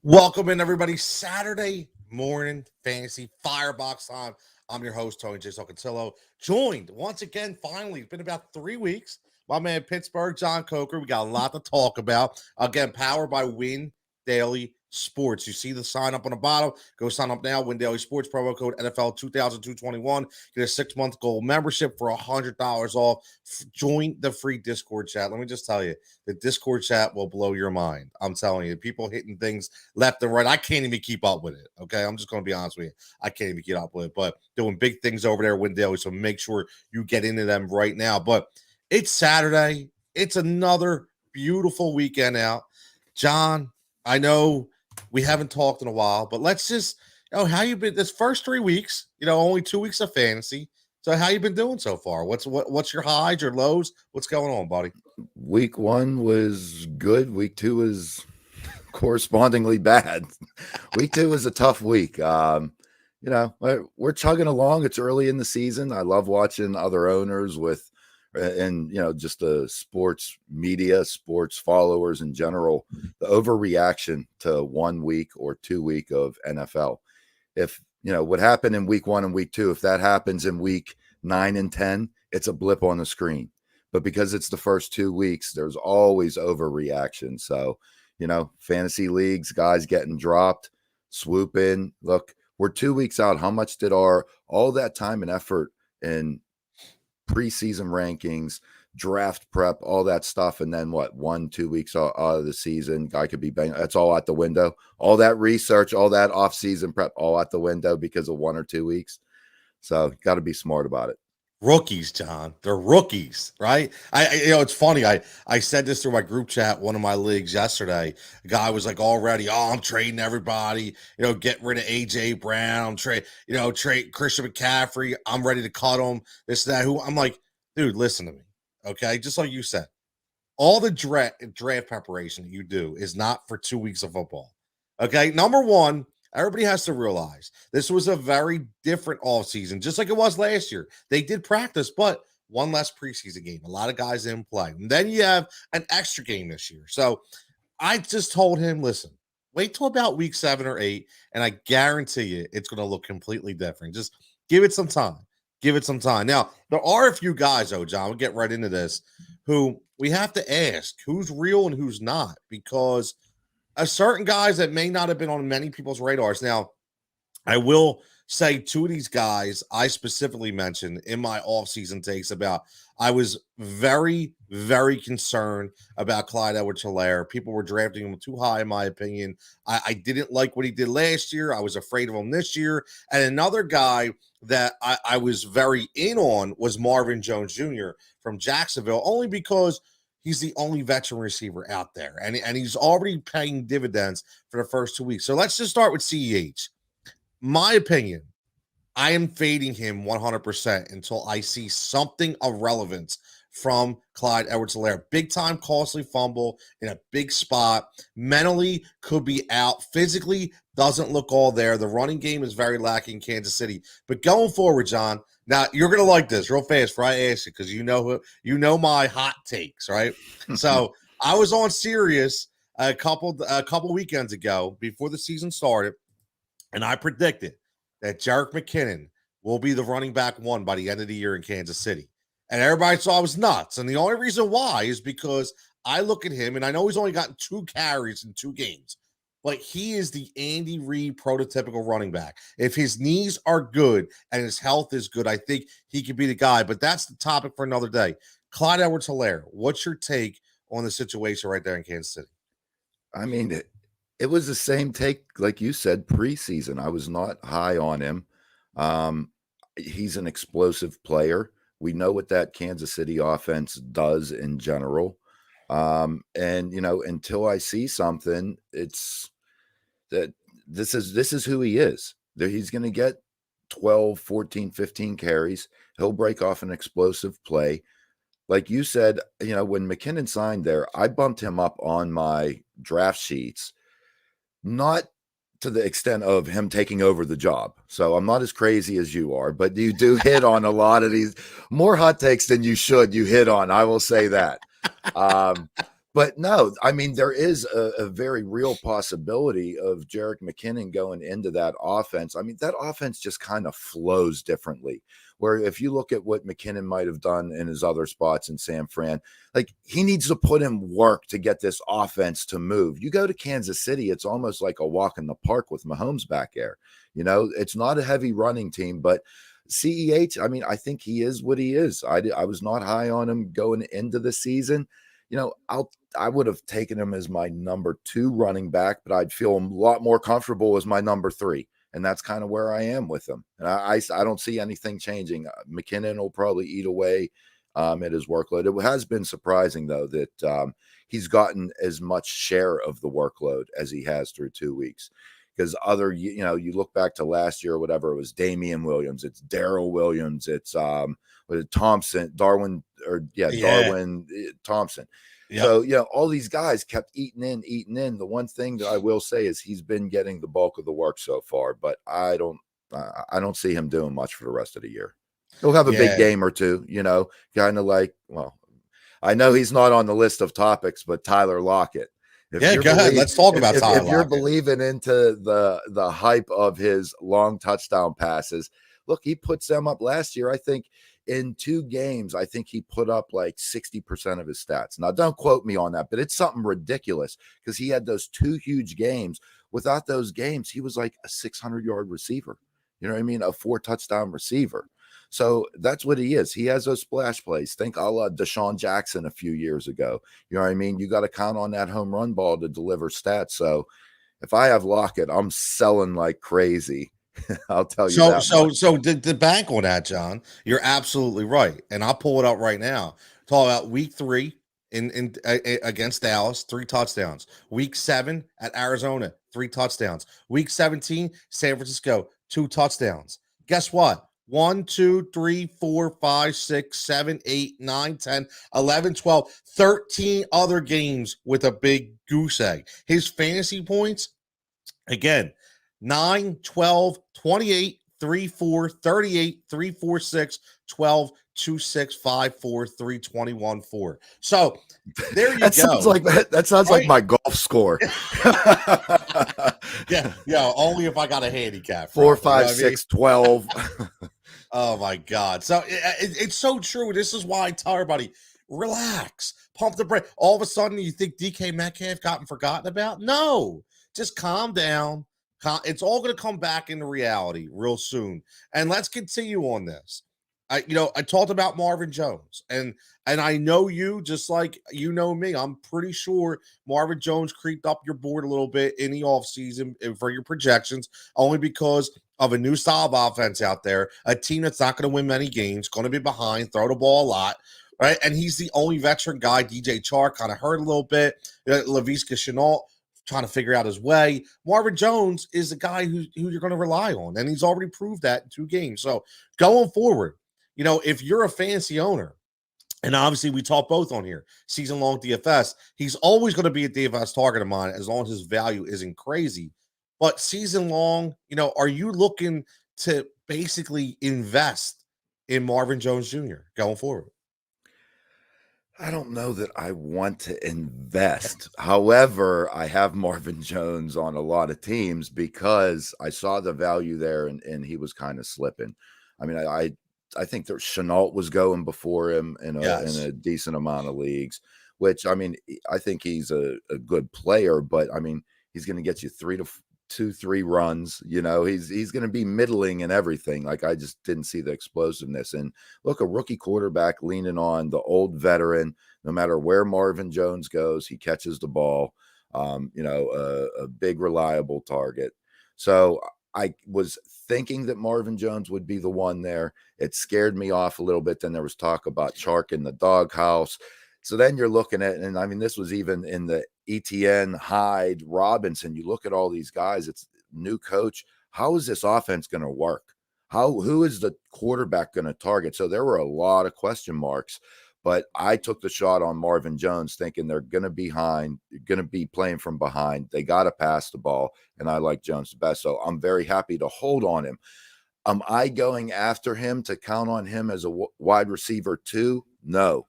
Welcome in, everybody. Saturday morning fantasy firebox time. I'm your host, Tony Jigsaw Cutillo, joined once again, finally, it's been about 3 weeks. My man, Pittsburgh, John Coker. We got a lot to talk about. Again, powered by Win Daily Sports. You see the sign up on the bottom. Go sign up now. Win Daily Sports, promo code NFL 2021. Get a 6-month gold membership for $100 off. Join the free Discord chat. Let me just tell you, the Discord chat will blow your mind. I'm telling you, people hitting things left and right. I can't even keep up with it. Okay. I'm just going to be honest with you. I can't even keep up with it, but doing big things over there with Daily. So make sure you get into them right now. But it's Saturday. It's another beautiful weekend out. John, I know we haven't talked in a while, but let's just, how you been this first 3 weeks, only 2 weeks of fantasy. So how you been doing so far? What's your highs, your lows? What's going on, buddy? Week 1 was good. Week 2 is correspondingly bad. Week 2 was a tough week. We're chugging along. It's early in the season. I love watching other owners just the sports media, sports followers in general, the overreaction to 1 week or 2 week of NFL. If, what happened in week 1 and week 2, if that happens in week 9 and 10, it's a blip on the screen. But because it's the first 2 weeks, there's always overreaction. So, fantasy leagues, guys getting dropped, swoop in. Look, we're 2 weeks out. How much did all that time and effort in preseason rankings, draft prep, all that stuff, and then 1-2 weeks out of the season, guy could be banged. That's all out the window. All that research, all that off-season prep, all out the window because of 1 or 2 weeks. So, got to be smart about it. Rookies, John. They're rookies, right? It's funny. I said this through my group chat, one of my leagues yesterday. A guy was like, already, I'm trading everybody, get rid of AJ Brown, trade Christian McCaffrey. I'm ready to cut him. This, that, who. I'm like, dude, listen to me. Okay. Just like you said, all the draft preparation that you do is not for 2 weeks of football. Okay. Number one, everybody has to realize this was a very different offseason, just like it was last year. They did practice, but one less preseason game. A lot of guys didn't play. And then you have an extra game this year. So I just told him, listen, wait till about week 7 or 8, and I guarantee you it's going to look completely different. Just give it some time. Give it some time. Now, there are a few guys, though, John, we'll get right into this, who we have to ask who's real and who's not, because certain guys that may not have been on many people's radars. Now, I will say 2 of these guys I specifically mentioned in my offseason takes about. I was very, very concerned about Clyde Edwards-Helaire. People were drafting him too high, in my opinion. I didn't like what he did last year. I was afraid of him this year. And another guy that I was very in on was Marvin Jones Jr. from Jacksonville, only because he's the only veteran receiver out there, and he's already paying dividends for the first 2 weeks. So let's just start with CEH. My opinion, I am fading him 100% until I see something of relevance from Clyde Edwards-Helaire. Big-time costly fumble in a big spot. Mentally could be out. Physically doesn't look all there. The running game is very lacking in Kansas City. But going forward, John, now you're going to like this real fast before I ask you, because you know my hot takes, right? So I was on Sirius a couple weekends ago before the season started, and I predicted that Jerick McKinnon will be the running back 1 by the end of the year in Kansas City. And everybody thought I was nuts. And the only reason why is because I look at him, and I know he's only gotten 2 carries in 2 games, but he is the Andy Reid prototypical running back. If his knees are good and his health is good, I think he could be the guy. But that's the topic for another day. Clyde Edwards-Helaire, what's your take on the situation right there in Kansas City? I mean, it was the same take, like you said, preseason. I was not high on him. He's an explosive player. We know what that Kansas City offense does in general. Until I see something, it's that this is who he is. He's going to get 12, 14, 15 carries. He'll break off an explosive play. Like you said, when McKinnon signed there, I bumped him up on my draft sheets, not to the extent of him taking over the job. So I'm not as crazy as you are, but you do hit on a lot of these more hot takes than you should. You hit on, I will say that. But no, I mean, there is a very real possibility of Jerick McKinnon going into that offense. I mean, that offense just kind of flows differently. Where if you look at what McKinnon might have done in his other spots in San Fran, like he needs to put in work to get this offense to move. You go to Kansas City, it's almost like a walk in the park with Mahomes back there. You know, it's not a heavy running team, but CEH, I mean, I think he is what he is. I was not high on him going into the season. You know, I would have taken him as my number 2 running back, but I'd feel a lot more comfortable as my number 3. And that's kind of where I am with him. And I don't see anything changing. McKinnon will probably eat away at his workload. It has been surprising, though, that he's gotten as much share of the workload as he has through 2 weeks. Because you look back to last year or whatever, it was Damian Williams, it's Darrell Williams, it's Thompson, Darwin Thompson. Yep. So, all these guys kept eating in. The one thing that I will say is he's been getting the bulk of the work so far, but I don't see him doing much for the rest of the year. He'll have a big game or two, kind of like, well, I know he's not on the list of topics, but Tyler Lockett. Go ahead. Let's talk about Tyler If you're believing into the hype of his long touchdown passes, look, he puts them up last year. I think in 2 games, I think he put up like 60% of his stats. Now, don't quote me on that, but it's something ridiculous because he had those 2 huge games. Without those games, he was like a 600-yard receiver. You know what I mean? A 4-touchdown receiver. So that's what he is. He has those splash plays. Think a la Deshaun Jackson a few years ago. You know what I mean? You got to count on that home run ball to deliver stats. So if I have Lockett, I'm selling like crazy. I'll tell you that. So the bank on that, John. You're absolutely right, and I'll pull it up right now. Talk about week 3 in against Dallas, 3 touchdowns. Week 7 at Arizona, 3 touchdowns. Week 17, San Francisco, 2 touchdowns. Guess what? 1, 2, 3, 4, 5, 6, 7, 8, 9, 10, 11, 12, 13 other games with a big goose egg. His fantasy points, again, 9, 12, 28, 3, 4, 38, 3, 4, 6, 12, 2, 6, 5, 4, 3, 21, 4. So there you go. That sounds like my golf score. yeah. Only if I got a handicap. 4, 5, 6, 12. Oh my God. So it's so true. This is why I tell everybody, relax, pump the brake. All of a sudden you think DK Metcalf gotten forgotten about? No, just calm down. It's all going to come back into reality real soon. And let's continue on this. I talked about Marvin Jones, and I know you, just like you know me. I'm pretty sure Marvin Jones creeped up your board a little bit in the offseason for your projections, only because of a new style of offense out there, a team that's not going to win many games, going to be behind, throw the ball a lot, right? And he's the only veteran guy. DJ Chark kind of hurt a little bit. Laviska Shenault trying to figure out his way. Marvin Jones is a guy who you're going to rely on, and he's already proved that in 2 games. So going forward, if you're a fantasy owner, and obviously we talk both on here, season-long DFS, he's always going to be a DFS target of mine as long as his value isn't crazy. But season-long, are you looking to basically invest in Marvin Jones Jr. going forward? I don't know that I want to invest. However, I have Marvin Jones on a lot of teams because I saw the value there and he was kind of slipping. I mean, I think that Shenault was going before him in a decent amount of leagues, which, I mean, I think he's a good player, but I mean, he's going to get you 3 runs. He's going to be middling and everything. Like, I just didn't see the explosiveness. And look, a rookie quarterback leaning on the old veteran, no matter where Marvin Jones goes, he catches the ball, a big reliable target. So I was thinking that Marvin Jones would be the one there. It scared me off a little bit. Then there was talk about Chark in the doghouse. So then you're looking at, and I mean, this was even in the Etienne, Hyde, Robinson. You look at all these guys, it's new coach. How is this offense going to work? Who is the quarterback going to target? So there were a lot of question marks, but I took the shot on Marvin Jones thinking they're going to be playing from behind. They got to pass the ball, and I like Jones the best. So I'm very happy to hold on him. Am I going after him to count on him as a wide receiver too? No.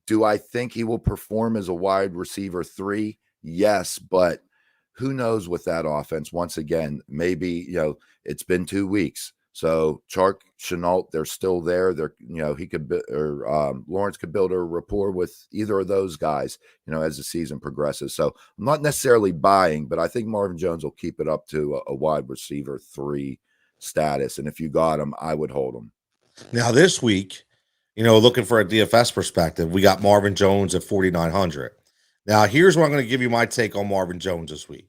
Do I think he will perform as a wide receiver 3? Yes, but who knows with that offense? Once again, maybe, it's been 2 weeks. So Chark, Chenault, they're still there. He could, Lawrence could build a rapport with either of those guys, as the season progresses. So I'm not necessarily buying, but I think Marvin Jones will keep it up to a wide receiver 3 status. And if you got him, I would hold him. Now this week, looking for a DFS perspective, we got Marvin Jones at 4,900. Now here's where I'm going to give you my take on Marvin Jones this week.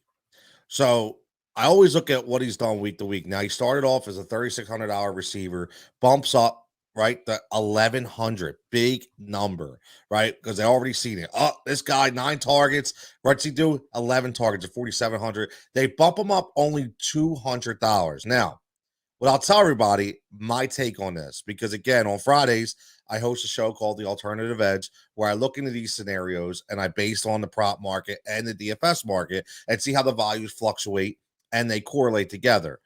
So I always look at what he's done week to week. Now he started off as a $3,600 receiver, bumps up, right, the 1,100, big number, right, because they already seen it. Oh, this guy 9 targets. What's he do? 11 targets at 4,700. They bump him up only $200. Now, what I'll tell everybody, my take on this, because again, on Fridays, I host a show called The Alternative Edge, where I look into these scenarios and I base on the prop market and the DFS market and see how the values fluctuate and they correlate together.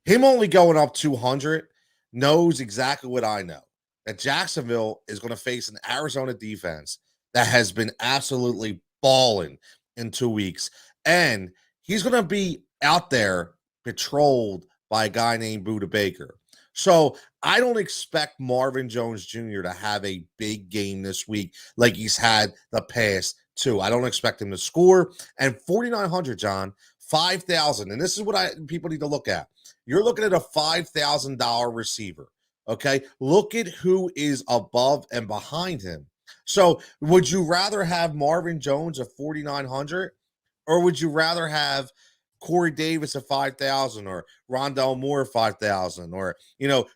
Him only going up 200 knows exactly what I know, that Jacksonville is going to face an Arizona defense that has been absolutely balling in 2 weeks. And he's going to be out there patrolled by a guy named Budda Baker. So I don't expect Marvin Jones Jr. to have a big game this week like he's had the past 2. I don't expect him to score. And 4,900, John, 5,000. And this is what people need to look at. You're looking at a $5,000 receiver. Okay. Look at who is above and behind him. So would you rather have Marvin Jones at 4,900, or would you rather have Corey Davis at 5,000, or Rondell Moore at 5,000, or,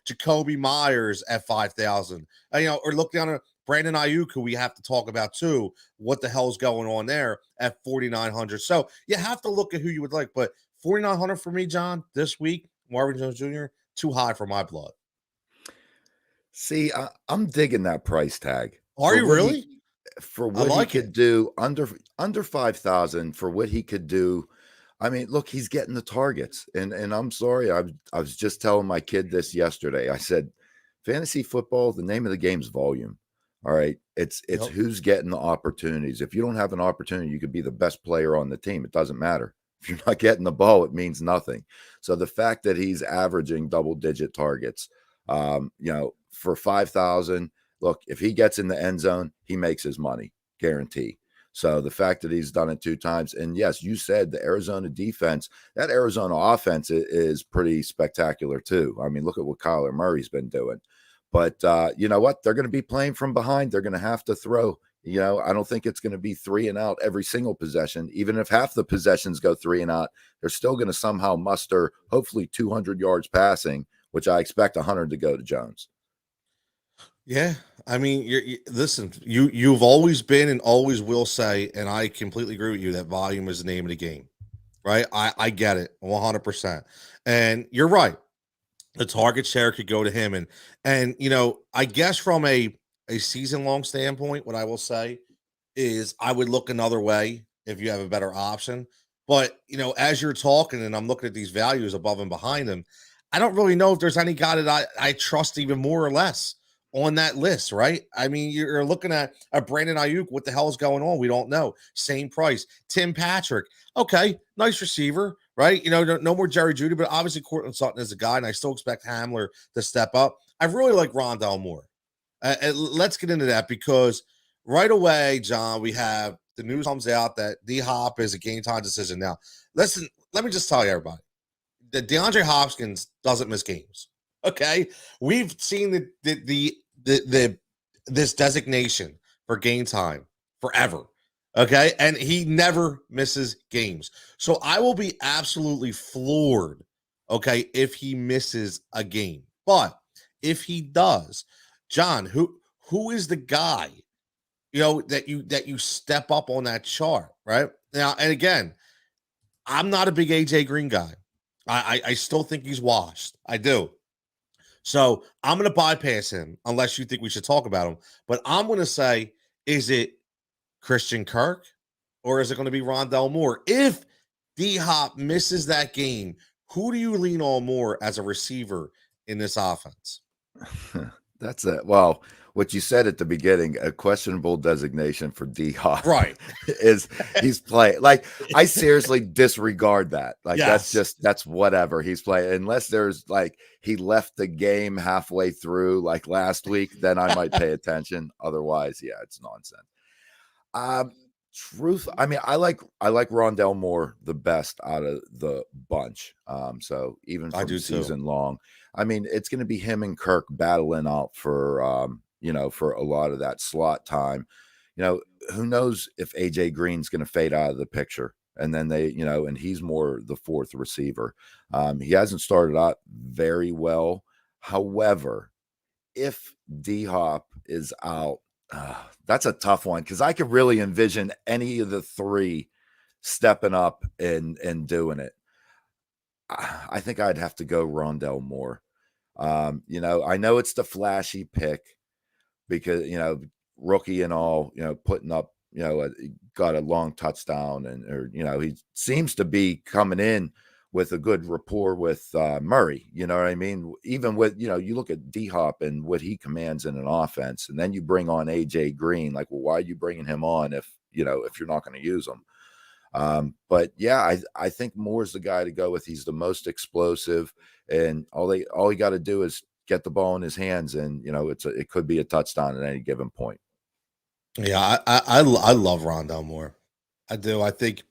Jacoby Myers at 5,000, or look down at Brandon Ayuk, who we have to talk about too. What the hell's going on there at 4,900? So you have to look at who you would like, but 4,900 for me, John, this week, Marvin Jones Jr., too high for my blood. See, I'm digging that price tag. Are you really? For what he could do under 5,000, for what he could do. I mean, look, he's getting the targets. And I'm sorry, I was just telling my kid this yesterday. I said, fantasy football, the name of the game is volume. All right. It's who's getting the opportunities. If you don't have an opportunity, you could be the best player on the team. It doesn't matter. If you're not getting the ball, it means nothing. So the fact that he's averaging double-digit targets, for 5,000, look, if he gets in the end zone, he makes his money, guarantee. So the fact that he's done it 2 times, and yes, you said the Arizona defense, that Arizona offense is pretty spectacular too. I mean, look at what Kyler Murray's been doing. But you know what? They're going to be playing from behind. They're going to have to throw. I don't think it's going to be 3 and out every single possession. Even if half the possessions go 3 and out, they're still going to somehow muster hopefully 200 yards passing, which I expect 100 to go to Jones. Yeah, I mean, listen, you've always been and always will say, and I completely agree with you, that volume is the name of the game, right? I get it 100%. And you're right. The target share could go to him. And I guess from a season-long standpoint, what I will say is I would look another way if you have a better option. But, as you're talking and I'm looking at these values above and behind him, I don't really know if there's any guy that I trust even more or less on that list, right? I mean, you're looking at a Brandon Ayuk. What the hell is going on? We don't know. Same price. Tim Patrick. Okay, nice receiver, right? No more Jerry Jeudy, but obviously Courtland Sutton is a guy, and I still expect Hamler to step up. I really like Rondell Moore. Let's get into that, because right away, John, we have the news comes out that D-Hop is a game time decision. Now, listen, let me just tell you, everybody, that DeAndre Hopkins doesn't miss games. Okay, we've seen this designation for game time forever. Okay, and he never misses games. So I will be absolutely floored, okay, if he misses a game. But if he does, John, who is the guy, that you step up on that chart, right? Now, and again, I'm not a big AJ Green guy. I still think he's washed. I do. So I'm going to bypass him unless you think we should talk about him. But I'm going to say, is it Christian Kirk or is it going to be Rondell Moore? If D-Hop misses that game, who do you lean on more as a receiver in this offense? That's it. Well, what you said at the beginning, a questionable designation for D Hop Right. is he's playing. Like, I seriously disregard that. Like, Yes. that's whatever he's playing. Unless there's like he left the game halfway through, like last week, then I might pay attention. Otherwise, yeah, it's nonsense. Um, truth. I mean, I like Rondell Moore the best out of the bunch. So even I from do too. season long, I mean, it's going to be him and Kirk battling out for for a lot of that slot time. Who knows if AJ Green's going to fade out of the picture, and then and he's more the fourth receiver. He hasn't started out very well. However, if D Hop is out, that's a tough one because I could really envision any of the three stepping up and doing it. I think I'd have to go Rondell Moore. I know it's the flashy pick because rookie and all, putting up, got a long touchdown he seems to be coming in with a good rapport with Murray. You know what I mean? Even with you look at D Hop and what he commands in an offense, and then you bring on AJ Green. Like, well, why are you bringing him on if you're not going to use him? But yeah, I think Moore's the guy to go with. He's the most explosive, and all he got to do is get the ball in his hands, and it could be a touchdown at any given point. Yeah, I love Rondell Moore. I do. I think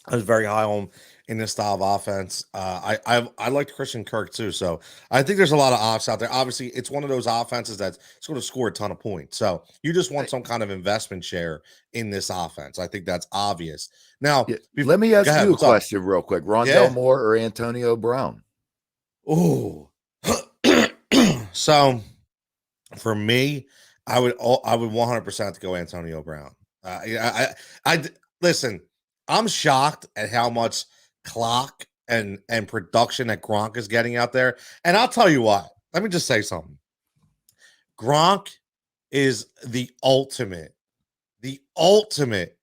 I was very high on him in this style of offense. I liked Christian Kirk too. So I think there's a lot of offs out there. Obviously, it's one of those offenses that's going to score a ton of points. So you just want some kind of investment share in this offense. I think that's obvious. Now, Yeah, let me go ask ahead. you a What's up? question real quick: Rondell Yeah. Moore or Antonio Brown? Oh. So for me, I would 100% have to go Antonio Brown. Listen. I'm shocked at how much clock and production that Gronk is getting out there. And I'll tell you what. Let me just say something. Gronk is the ultimate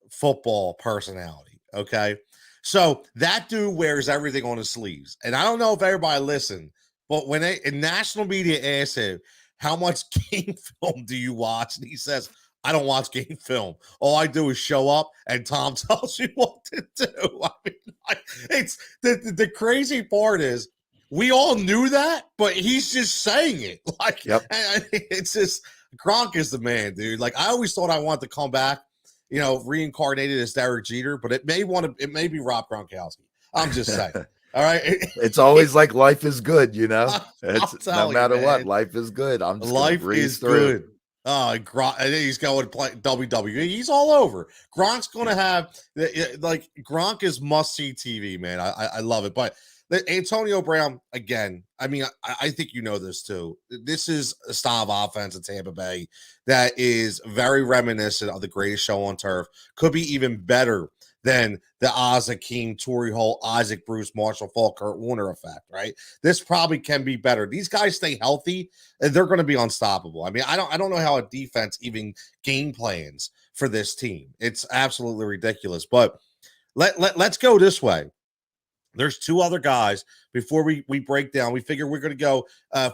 football personality. Okay. So that dude wears everything on his sleeves. And I don't know if everybody listened, but when national media asked him, how much game film do you watch? And he says, I don't watch game film. All I do is show up and Tom tells you what to do. I mean, it's the crazy part is we all knew that, but he's just saying it. Like, Yep. it's just Gronk is the man, dude. Like, I always thought I wanted to come back, reincarnated as Derek Jeter, but it may be Rob Gronkowski. I'm just saying. All right. It's always like life is good, It's no matter you, what, life is good. I'm just life gonna breeze is through. good. He's going to play WWE. He's all over. Gronk's going to have Gronk is must see TV, man. I love it. But Antonio Brown again. I mean, I think you know this too. This is a style of offense in Tampa Bay that is very reminiscent of the greatest show on turf. Could be even better than the Oz Hakeem, Torrey Holt, Isaac Bruce, Marshall Faulk, Kurt Warner effect, right? This probably can be better. These guys stay healthy, and they're going to be unstoppable. I mean, I don't know how a defense even game plans for this team. It's absolutely ridiculous. But let's go this way. There's two other guys before we break down. We figure we're going to go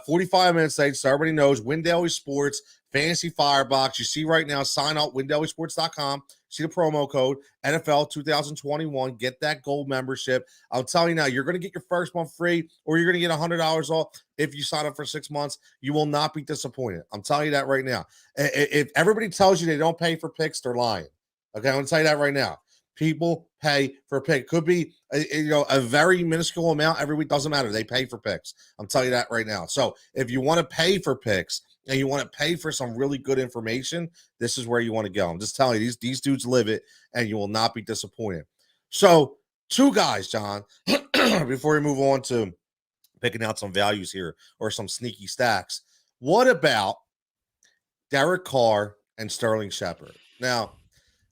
45 minutes late, so everybody knows Win Daily Sports, Fantasy Firebox. You see right now, sign up, windailysports.com. See the promo code, NFL 2021. Get that gold membership. I'll tell you now, you're going to get your first month free, or you're going to get $100 off if you sign up for 6 months. You will not be disappointed. I'm telling you that right now. If everybody tells you they don't pay for picks, they're lying. Okay, I'm going to tell you that right now. People pay for a pick. Could be a very minuscule amount every week. Doesn't matter. They pay for picks. I'm telling you that right now. So if you want to pay for picks and you want to pay for some really good information, this is where you want to go. I'm just telling you, these dudes live it, and you will not be disappointed. So two guys, John, before we move on to picking out some values here or some sneaky stacks. What about Derek Carr and Sterling Shepard? Now,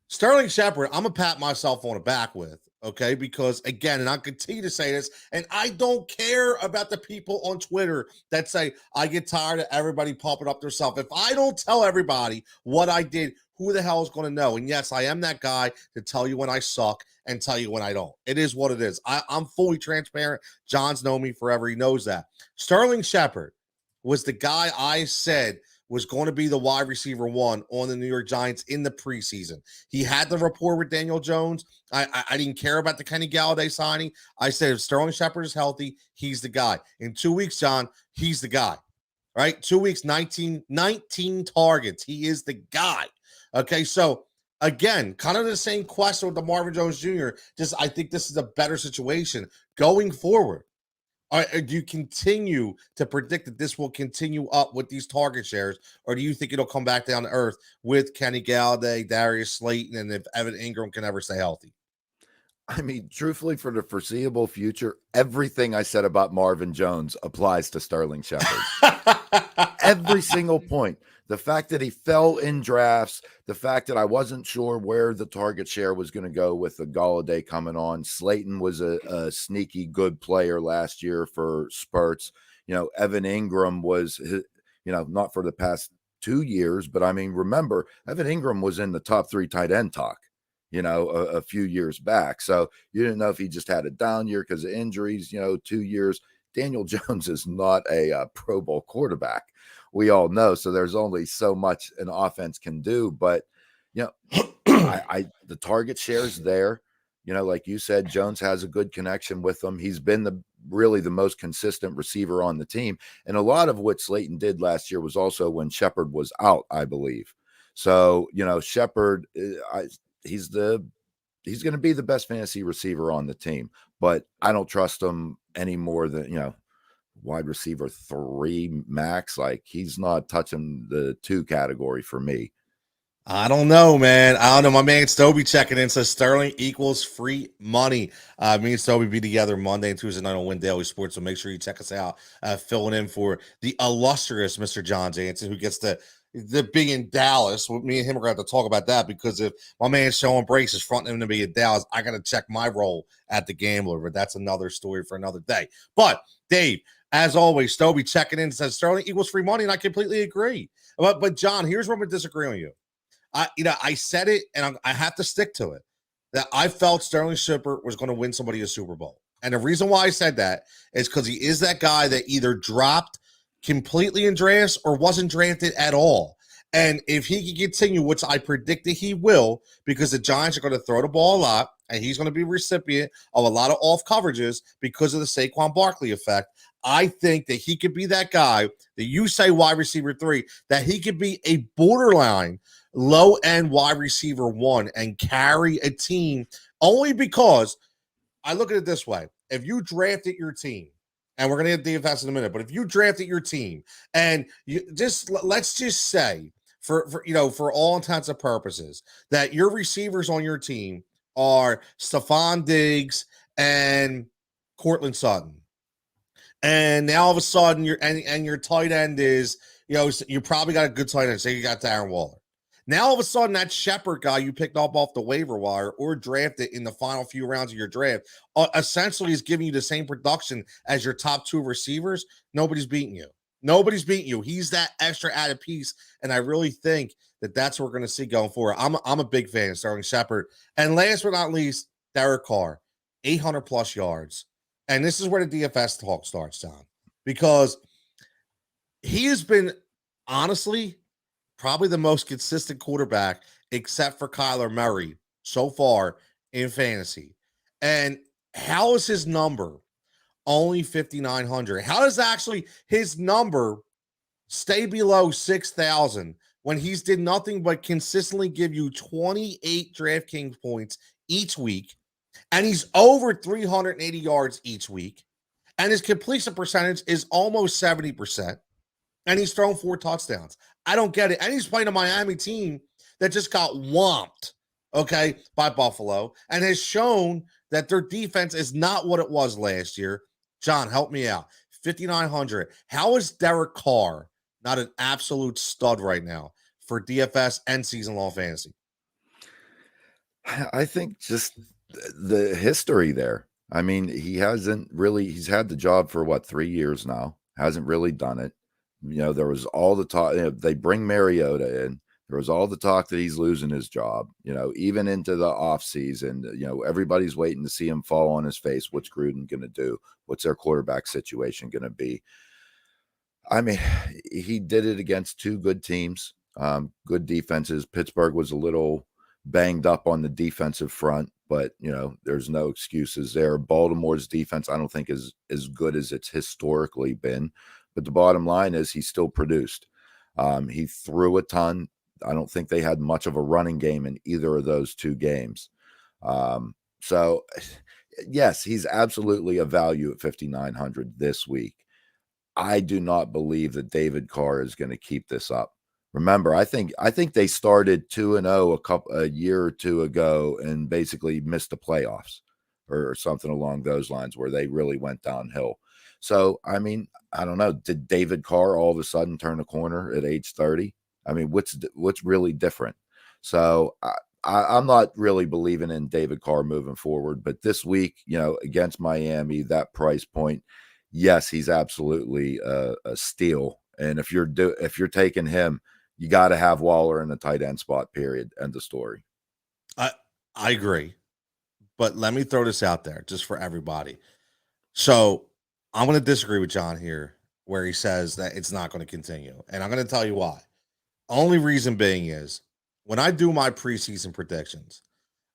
Sterling Shepard, I'm going to pat myself on the back with, okay? Because, again, and I'll continue to say this, and I don't care about the people on Twitter that say, I get tired of everybody pumping up themselves. If I don't tell everybody what I did, who the hell is going to know? And, yes, I am that guy to tell you when I suck and tell you when I don't. It is what it is. I'm fully transparent. John's known me forever. He knows that. Sterling Shepard, was the guy I said was going to be the wide receiver one on the New York Giants in the preseason. He had the rapport with Daniel Jones. I didn't care about the Kenny Galladay signing. I said if Sterling Shepard is healthy, he's the guy. In 2 weeks, John, he's the guy. Right? 2 weeks, 19 targets. He is the guy. Okay, so again, kind of the same question with the Marvin Jones Jr. Just I think this is a better situation going forward. Do you continue to predict that this will continue up with these target shares, or do you think it'll come back down to earth with Kenny Galladay, Darius Slayton, and if Evan Ingram can ever stay healthy? I mean, truthfully, for the foreseeable future, everything I said about Marvin Jones applies to Sterling Shepard. Every single point. The fact that he fell in drafts, the fact that I wasn't sure where the target share was going to go with the Galladay coming on. Slayton was a sneaky good player last year for spurts. Evan Ingram was, not for the past 2 years, but I mean, remember, Evan Ingram was in the top 3 tight end talk, a few years back. So you didn't know if he just had a down year because of injuries, 2 years. Daniel Jones is not a Pro Bowl quarterback. We all know. So there's only so much an offense can do. But, the target share's there. Like you said, Jones has a good connection with them. He's been really the most consistent receiver on the team. And a lot of what Slayton did last year was also when Shepard was out, I believe. So, Shepard, he's going to be the best fantasy receiver on the team. But I don't trust him any more than, wide receiver 3 max. Like, he's not touching the 2 category for me. I don't know, man. I don't know. My man Stoby checking in says Sterling equals free money. Me and Stoby be together Monday and Tuesday night on Win Daily Sports, so make sure you check us out. Filling in for the illustrious Mr. John Jansen, who gets the being in Dallas. Me and him are going to have to talk about that, because if my man Sean Brace is fronting him to be in Dallas, I got to check my role at the Gambler, but that's another story for another day. But Dave, as always, Stoby checking in says Sterling equals free money, and I completely agree. But John, here's where I'm disagreeing with you. I said it, and I have to stick to it, that I felt Sterling Shepard was going to win somebody a Super Bowl. And the reason why I said that is because he is that guy that either dropped completely in drafts or wasn't drafted at all. And if he can continue, which I predicted he will, because the Giants are going to throw the ball a lot, and he's going to be recipient of a lot of off coverages because of the Saquon Barkley effect, I think that he could be that guy that you say wide receiver 3, that he could be a borderline low-end wide receiver 1 and carry a team, only because I look at it this way. If you drafted your team, and we're going to get DFS in a minute, but if you drafted your team and let's just say for all intents and purposes that your receivers on your team are Stephon Diggs and Courtland Sutton, and now all of a sudden your tight end is, you probably got a good tight end. Say you got Darren Waller. Now, all of a sudden, that Shepard guy you picked up off the waiver wire or drafted in the final few rounds of your draft essentially is giving you the same production as your top 2 receivers. Nobody's beating you. Nobody's beating you. He's that extra added piece, and I really think that that's what we're going to see going forward. I'm a big fan of Sterling Shepard. And last but not least, Derek Carr, 800-plus yards. And this is where the DFS talk starts, John, because he has been, honestly, probably the most consistent quarterback, except for Kyler Murray so far in fantasy. And how is his number only 5,900? How does actually his number stay below 6,000 when he's did nothing but consistently give you 28 DraftKings points each week, and he's over 380 yards each week, and his completion percentage is almost 70%, and he's thrown 4 touchdowns? I don't get it. And he's playing a Miami team that just got whomped, by Buffalo, and has shown that their defense is not what it was last year. John, help me out. 5,900. How is Derek Carr not an absolute stud right now for DFS and season-long fantasy? I think just the history there. I mean, he's had the job for 3 years now, hasn't really done it. There was all the talk, they bring Mariota in. There was all the talk that he's losing his job, even into the offseason. Everybody's waiting to see him fall on his face. What's Gruden going to do? What's their quarterback situation going to be? I mean, he did it against two good teams, good defenses. Pittsburgh was a little banged up on the defensive front, but there's no excuses there. Baltimore's defense, I don't think, is as good as it's historically been, but the bottom line is he still produced. He threw a ton. I don't think they had much of a running game in either of those two games. So, yes, he's absolutely a value at 5,900 this week. I do not believe that David Carr is going to keep this up. Remember, I think they started 2-0 a year or two ago and basically missed the playoffs or something along those lines where they really went downhill. So, I mean, I don't know. Did David Carr all of a sudden turn a corner at age 30? I mean, what's really different? So I'm not really believing in David Carr moving forward. But this week, against Miami, that price point, yes, he's absolutely a steal. And if you're taking him, you got to have Waller in the tight end spot. Period. End of story. I agree, but let me throw this out there just for everybody. So I'm going to disagree with John here, where he says that it's not going to continue, and I'm going to tell you why. Only reason being is when I do my preseason predictions,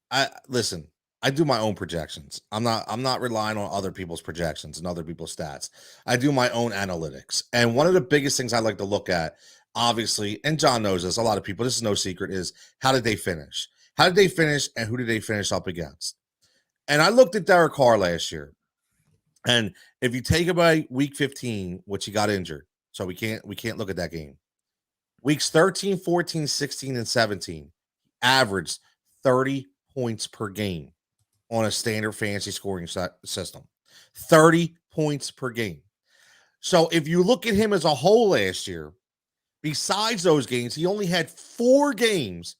I do my own projections. I'm not relying on other people's projections and other people's stats. I do my own analytics. And one of the biggest things I like to look at, obviously, and John knows this, a lot of people, this is no secret, is how did they finish? How did they finish and who did they finish up against? And I looked at Derek Carr last year. And if you take away week 15, which he got injured, so we can't look at that game. Weeks 13, 14, 16, and 17 averaged 30 points per game on a standard fantasy scoring system. 30 points per game. So if you look at him as a whole last year, besides those games, he only had four games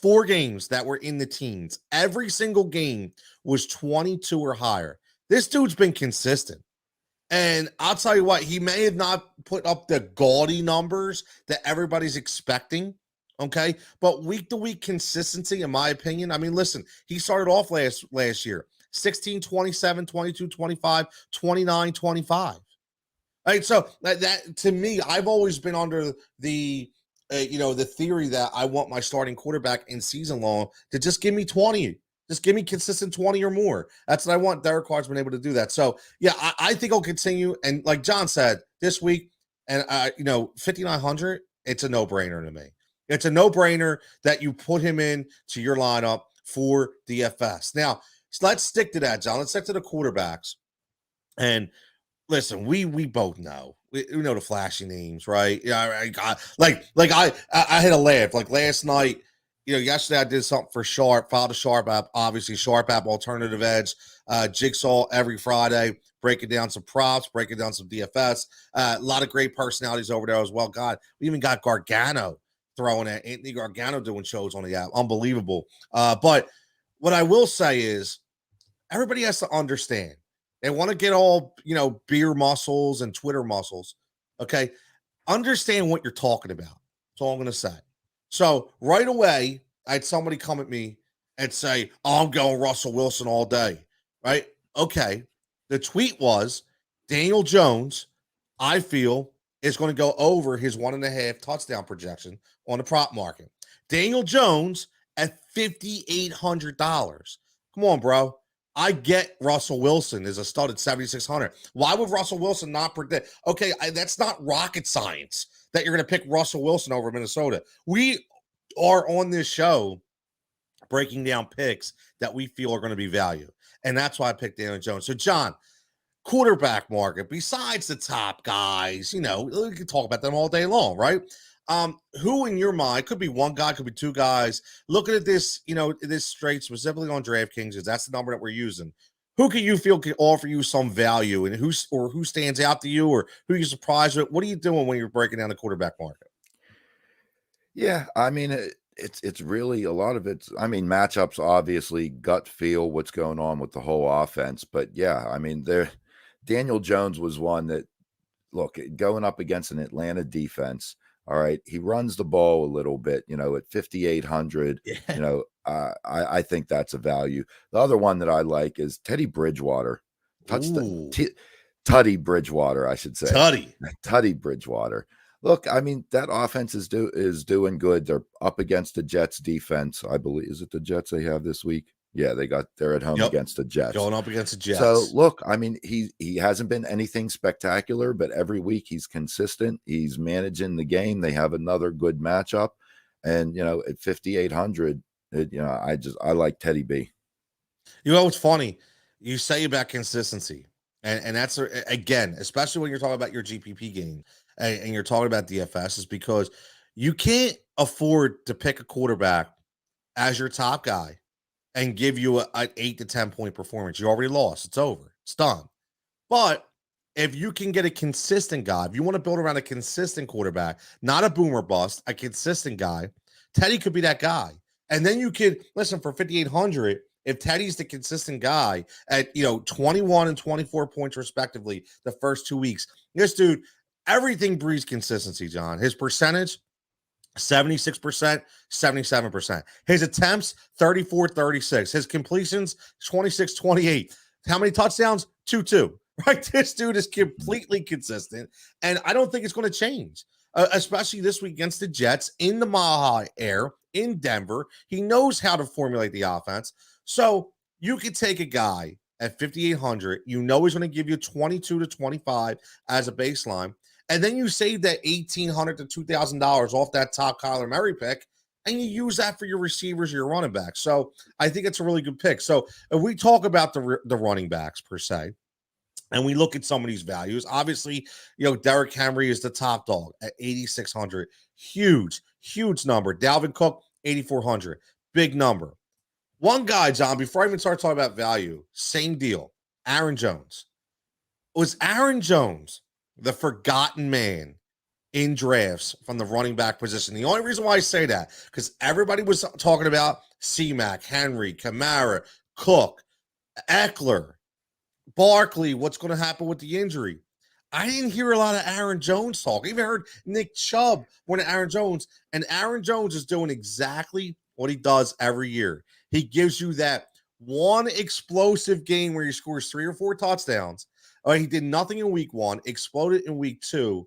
that were in the teens. Every single game was 22 or higher. This dude's been consistent. And I'll tell you what, he may have not put up the gaudy numbers that everybody's expecting. Okay. But week to week consistency, in my opinion, I mean, listen, he started off last year 16, 27, 22, 25, 29, 25. Right. So that to me, I've always been under the the theory that I want my starting quarterback in season long to just give me 20. Just give me consistent 20 or more. That's what I want. Derek Carr's been able to do that. So, yeah, I think I'll continue. And like John said, this week, and 5,900, it's a no-brainer to me. It's a no-brainer that you put him in to your lineup for DFS. Now, let's stick to that, John. Let's stick to the quarterbacks. And listen, we both know. We know the flashy names, right? Yeah, I had a laugh. Like last night, yesterday I did something for Sharp, filed a Sharp app, obviously Sharp app alternative edge, Jigsaw every Friday, breaking down some props, breaking down some DFS. A lot of great personalities over there as well. God, we even got Gargano throwing at Anthony Gargano doing shows on the app. Unbelievable. But what I will say is everybody has to understand. They want to get all, beer muscles and Twitter muscles. Okay. Understand what you're talking about. That's all I'm going to say. So right away, I had somebody come at me and say, "Oh, I'm going Russell Wilson all day." Right? Okay. The tweet was Daniel Jones, I feel, is going to go over his 1.5 touchdown projection on the prop market. Daniel Jones at $5,800. Come on, bro. I get Russell Wilson is a stud at 7,600. Why would Russell Wilson not predict? Okay, that's not rocket science that you're going to pick Russell Wilson over Minnesota. We are on this show breaking down picks that we feel are going to be value. And that's why I picked Daniel Jones. So, John, quarterback market, besides the top guys, we can talk about them all day long, right? Who in your mind, could be one guy, could be two guys, looking at this, this straight specifically on DraftKings, because that's the number that we're using. Who can you feel can offer you some value, and who stands out to you, or who you surprised with? What are you doing when you're breaking down the quarterback market? Yeah, I mean, it's really a lot of it's. I mean, matchups obviously, gut feel, what's going on with the whole offense. But yeah, I mean, Daniel Jones was one that, look, going up against an Atlanta defense. All right, he runs the ball a little bit, at 5,800. Yeah. I think that's a value. The other one that I like is Teddy Bridgewater. Ooh. Tutty Bridgewater, I should say. Tutty. Tutty Bridgewater. Look, I mean, that offense is doing good. They're up against the Jets defense. I believe, is it the Jets they have this week? Yeah, they're at home Yep. against the Jets. Going up against the Jets. So look, I mean, he hasn't been anything spectacular, but every week he's consistent. He's managing the game. They have another good matchup. And at 5,800, I like Teddy B. You know what's funny? You say about consistency, and that's again, especially when you're talking about your GPP game and you're talking about DFS, is because you can't afford to pick a quarterback as your top guy and give you an 8 to 10 point performance. You already lost. It's over. It's done. But if you can get a consistent guy, if you want to build around a consistent quarterback, not a boomer bust, a consistent guy, Teddy could be that guy. And then you could listen for 5,800. If Teddy's the consistent guy at 21 and 24 points respectively the first 2 weeks, this dude, everything breeds consistency, John. His percentage, 76%, 77%. His attempts, 34-36. His completions, 26-28. How many touchdowns? 2. Right? This dude is completely consistent, and I don't think it's going to change, especially this week against the Jets in the Mile High Air in Denver. He knows how to formulate the offense. So you could take a guy at 5,800. He's going to give you 22 to 25 as a baseline. And then you save that $1,800 to $2,000 off that top Kyler Murray pick, and you use that for your receivers, your running backs. So I think it's a really good pick. So if we talk about the running backs per se, and we look at some of these values, obviously, Derrick Henry is the top dog at 8,600. Huge, huge number. Dalvin Cook, 8,400. Big number. One guy, John, before I even start talking about value, same deal. Aaron Jones. Was Aaron Jones the forgotten man in drafts from the running back position? The only reason why I say that, because everybody was talking about C-Mac, Henry, Kamara, Cook, Eckler, Barkley, what's going to happen with the injury. I didn't hear a lot of Aaron Jones talk. I even heard Nick Chubb more than Aaron Jones, and Aaron Jones is doing exactly what he does every year. He gives you that one explosive game where he scores 3 or 4 touchdowns. He did nothing in week 1, exploded in week 2.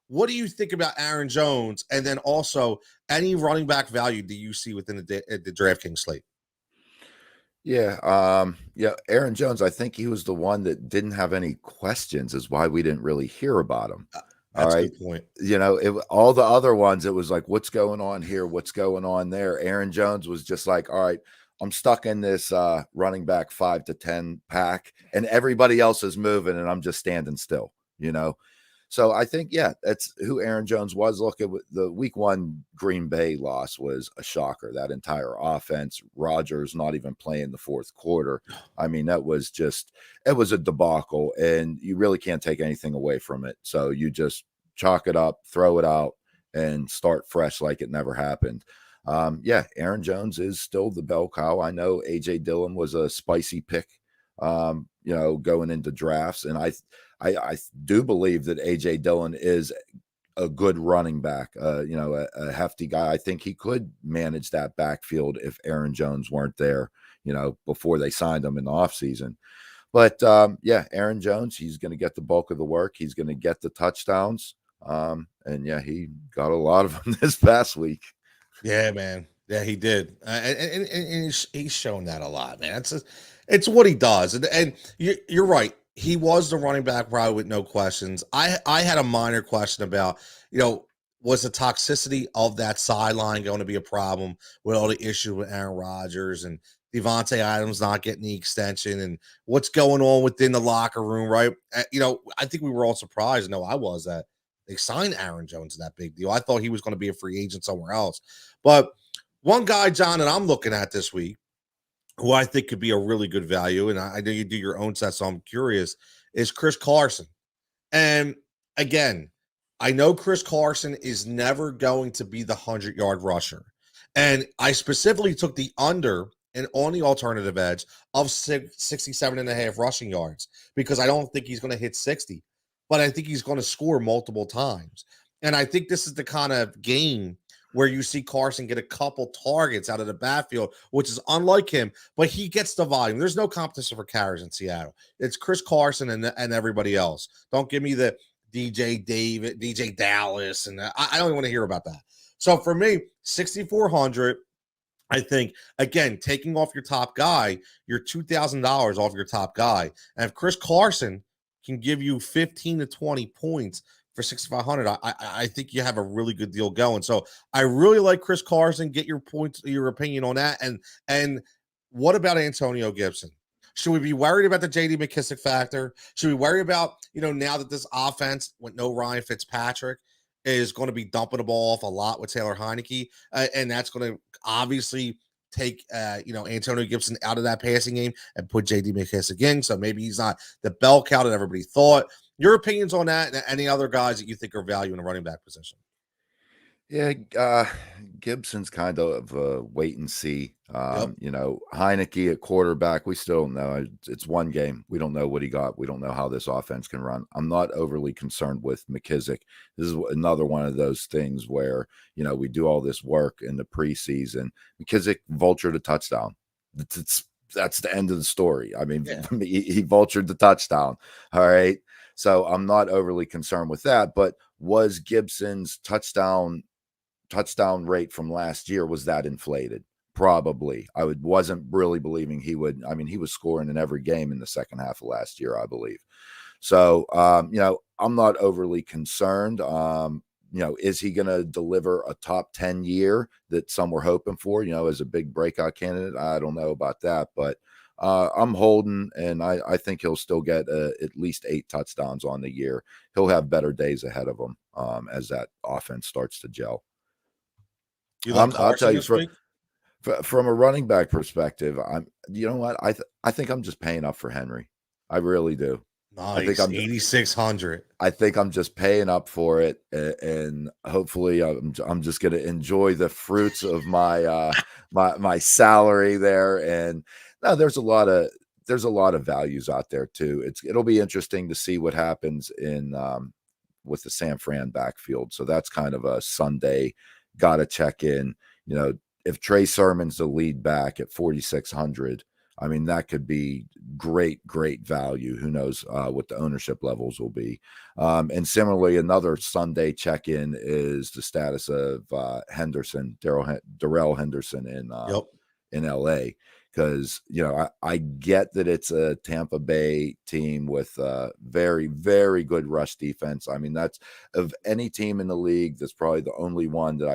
What do you think about Aaron Jones? And then also any running back value do you see within the DraftKings slate? Yeah. Aaron Jones, I think he was the one that didn't have any questions is why we didn't really hear about him. That's a good point. All the other ones, it was like, what's going on here? What's going on there? Aaron Jones was just like, all right, I'm stuck in this running back 5 to 10 pack, and everybody else is moving, and I'm just standing still, So I think, that's who Aaron Jones was. Look, at the week 1 Green Bay loss was a shocker. That entire offense, Rodgers not even playing the fourth quarter. I mean, it was a debacle, and you really can't take anything away from it. So you just chalk it up, throw it out, and start fresh like it never happened. Aaron Jones is still the bell cow. I know A.J. Dillon was a spicy pick, going into drafts, and I do believe that A.J. Dillon is a good running back, a hefty guy. I think he could manage that backfield if Aaron Jones weren't there, before they signed him in the offseason. But, Aaron Jones, he's going to get the bulk of the work. He's going to get the touchdowns. He got a lot of them this past week. Yeah, man. Yeah, he did. And he's shown that a lot, man. It's what he does. And you're right. He was the running back probably with no questions. I had a minor question about, was the toxicity of that sideline going to be a problem with all the issues with Aaron Rodgers and Devontae Adams not getting the extension and what's going on within the locker room, right? I think we were all surprised. No, I was that they signed Aaron Jones in that big deal. I thought he was going to be a free agent somewhere else. But one guy, John, that I'm looking at this week, who I think could be a really good value, and I know you do your own set, so I'm curious, is Chris Carson. And again, I know Chris Carson is never going to be the 100-yard rusher. And I specifically took the under and on the alternative edge of 67.5 rushing yards because I don't think he's going to hit 60, but I think he's going to score multiple times. And I think this is the kind of game where you see Carson get a couple targets out of the backfield, which is unlike him, but he gets the volume. There's no competition for carries in Seattle. It's Chris Carson and everybody else. Don't give me the DJ David, DJ Dallas, and I don't even want to hear about that. So for me, 6,400. I think, again, taking off your top guy, you're $2,000 off your top guy. And if Chris Carson can give you 15 to 20 points for 6,500, I think you have a really good deal going. So I really like Chris Carson. Get your points, your opinion on that. And what about Antonio Gibson? Should we be worried about the JD McKissick factor? Should we worry about, now that this offense with no Ryan Fitzpatrick is going to be dumping the ball off a lot with Taylor Heineke, and that's going to obviously take Antonio Gibson out of that passing game and put JD McKissick in. So maybe he's not the bell cow that everybody thought. Your opinions on that, and any other guys that you think are value in a running back position? Yeah, Gibson's kind of a wait and see. Yep. Heineke at quarterback, we still don't know. It's one game. We don't know what he got. We don't know how this offense can run. I'm not overly concerned with McKissick. This is another one of those things where, we do all this work in the preseason. McKissick vultured a touchdown. That's the end of the story. I mean, Yeah. he vultured the touchdown. All right. So I'm not overly concerned with that. But was Gibson's touchdown rate from last year, was that inflated? Probably. Wasn't really believing he would. I mean, he was scoring in every game in the second half of last year, I believe. So, I'm not overly concerned. Is he going to deliver a top 10 year that some were hoping for, as a big breakout candidate? I don't know about that, but I'm holding, and I think he'll still get at least 8 touchdowns on the year. He'll have better days ahead of him as that offense starts to gel. You like I'll tell Carson you, this week? from a running back perspective, you know what? I think I'm just paying up for Henry. I really do. Nice. 8,600. I think I'm just paying up for it, and hopefully I'm just going to enjoy the fruits of my my salary there. And no, there's a lot of values out there too. It'll be interesting to see what happens in with the San Fran backfield. So that's kind of a Sunday. Got to check in. If Trey Sermon's the lead back at 4,600. I mean, that could be great value. Who knows what the ownership levels will be. And similarly, another Sunday check-in is the status of Henderson, Darrell Henderson in LA. Because, I get that it's a Tampa Bay team with a very, very good rush defense. I mean, that's of any team in the league, that's probably the only one that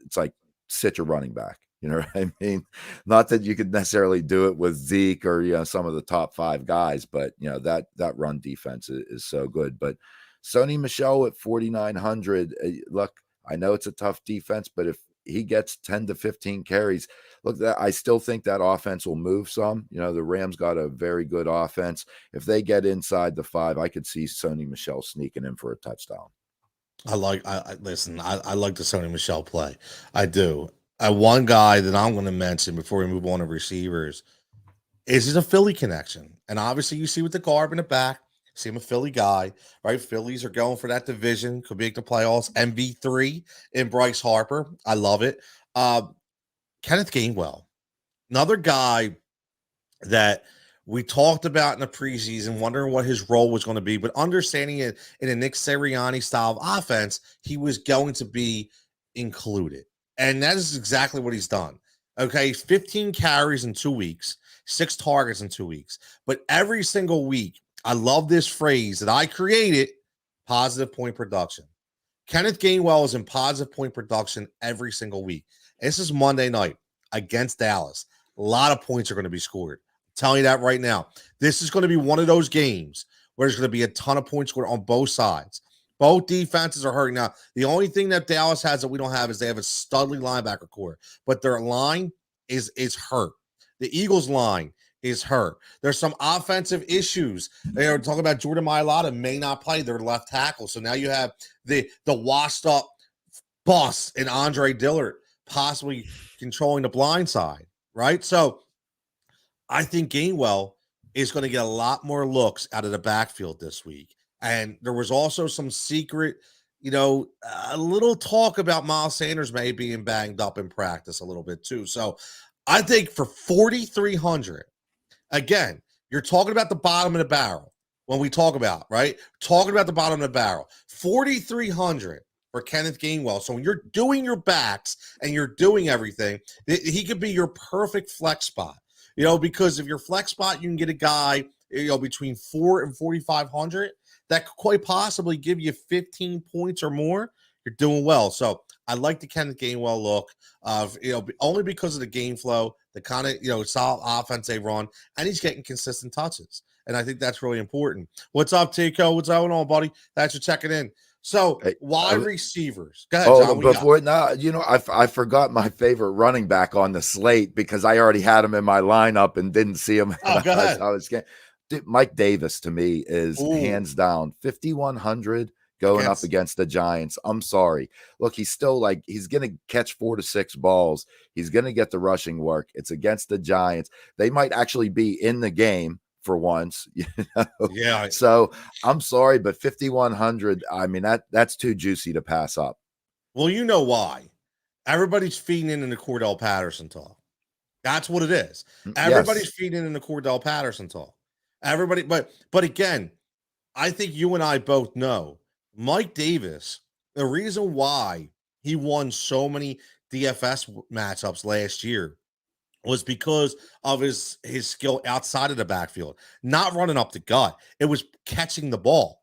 it's like, sit your running back. You know what I mean? Not that you could necessarily do it with Zeke or, some of the top 5 guys, but, that run defense is so good. But Sony Michel at 4,900, look, I know it's a tough defense, but if he gets 10 to 15 carries, look, I still think that offense will move some. The Rams got a very good offense. If they get inside the 5, I could see Sony Michel sneaking in for a touchdown. I like the Sony Michel play. I do. One guy that I'm going to mention before we move on to receivers is a Philly connection. And obviously you see with the Garb in the back, see him a Philly guy, right? Phillies are going for that division, could make the playoffs. MV3 in Bryce Harper. I love it. Kenneth Gainwell, another guy that we talked about in the preseason, wondering what his role was going to be, but understanding it in a Nick Sirianni style of offense, he was going to be included. And that is exactly what he's done. Okay, 15 carries in 2 weeks, 6 targets in 2 weeks. But every single week, I love this phrase that I created, positive point production. Kenneth Gainwell is in positive point production every single week. This is Monday night against Dallas. A lot of points are going to be scored. I'm telling you that right now. This is going to be one of those games where there's going to be a ton of points scored on both sides. Both defenses are hurting. Now, the only thing that Dallas has that we don't have is they have a studly linebacker core, but their line is hurt. The Eagles' line is hurt. There's some offensive issues. They're talking about Jordan Mailata may not play their left tackle. So now you have the washed up boss in Andre Dillard possibly controlling the blind side, right? So I think Gainwell is going to get a lot more looks out of the backfield this week. And there was also some secret, a little talk about Miles Sanders may being banged up in practice a little bit too. So I think for 4,300, again, you're talking about the bottom of the barrel when we talk about, right? Talking about the bottom of the barrel. 4,300 for Kenneth Gainwell. So when you're doing your backs and you're doing everything, he could be your perfect flex spot. Because if your flex spot, you can get a guy, between 4 and 4,500 that could quite possibly give you 15 points or more. You're doing well. So I like the Kenneth Gainwell look of, only because of the game flow, the kind of, solid offense they run, and he's getting consistent touches. And I think that's really important. What's up, Tico? What's going on, buddy? Thanks for checking in. So wide receivers. Go ahead, John. Before I forgot my favorite running back on the slate because I already had him in my lineup and didn't see him. Oh, go ahead. Mike Davis to me is hands down 5,100 going up against the Giants. I'm sorry. Look, he's still he's going to catch 4 to 6 balls. He's going to get the rushing work. It's against the Giants. They might actually be in the game for once, Yeah. So I'm sorry, but 5,100, I mean, that's too juicy to pass up. Well, you know why. Everybody's feeding in the Cordell Patterson talk. That's what it is. Everybody's feeding in the Cordell Patterson talk. Everybody, but again, I think you and I both know Mike Davis, the reason why he won so many DFS matchups last year was because of his skill outside of the backfield, not running up the gut. It was catching the ball.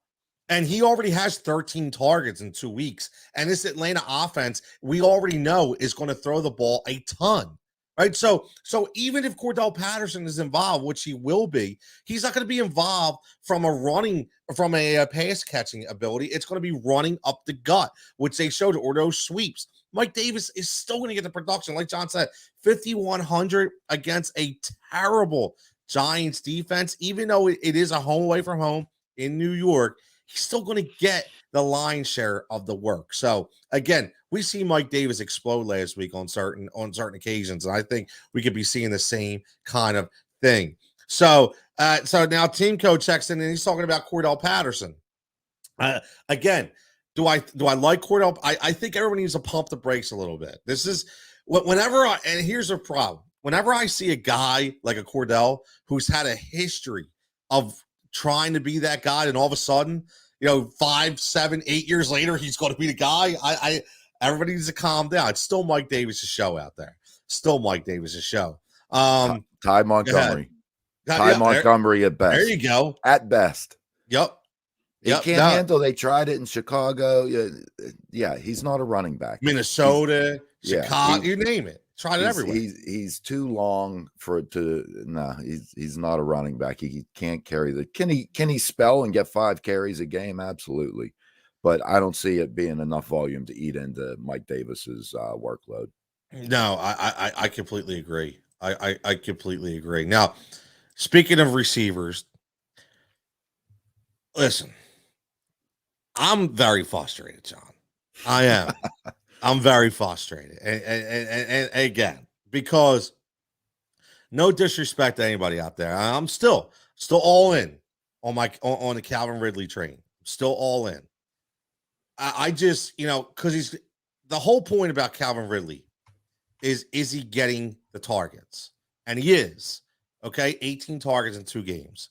And he already has 13 targets in 2 weeks. And this Atlanta offense, we already know, is going to throw the ball a ton. Right. So even if Cordell Patterson is involved, which he will be, he's not going to be involved from a pass catching ability. It's going to be running up the gut, which they showed, or those sweeps. Mike Davis is still going to get the production. Like John said, 5,100 against a terrible Giants defense, even though it is a home away from home in New York, he's still going to get the lion's share of the work. So again, we see Mike Davis explode last week on certain occasions, and I think we could be seeing the same kind of thing. So now Team Code checks in, and he's talking about Cordell Patterson. Again, do I like Cordell? I think everybody needs to pump the brakes a little bit. This is and here's a problem. Whenever I see a guy like a Cordell who's had a history of trying to be that guy, and all of a sudden, 5, 7, 8 years later, he's going to be the guy. Everybody needs to calm down. It's still Mike Davis' show out there. Still Mike Davis' show. Ty Montgomery. Ty Montgomery at best. There you go. At best. Yep. He can't handle. They tried it in Chicago. Yeah, he's not a running back. Minnesota, Chicago, you name it. Tried it everywhere. He's too long for it to. No, he's not a running back. He can't carry the. Can he spell and get 5 carries a game? Absolutely, but I don't see it being enough volume to eat into Mike Davis's workload. No, I completely agree. I completely agree. Now, speaking of receivers, listen, I'm very frustrated, John. I am. I'm very frustrated. And again, because no disrespect to anybody out there, I'm still all in on the Calvin Ridley train. I'm still all in. I just, because the whole point about Calvin Ridley is he getting the targets? And he is. Okay, 18 targets in 2 games.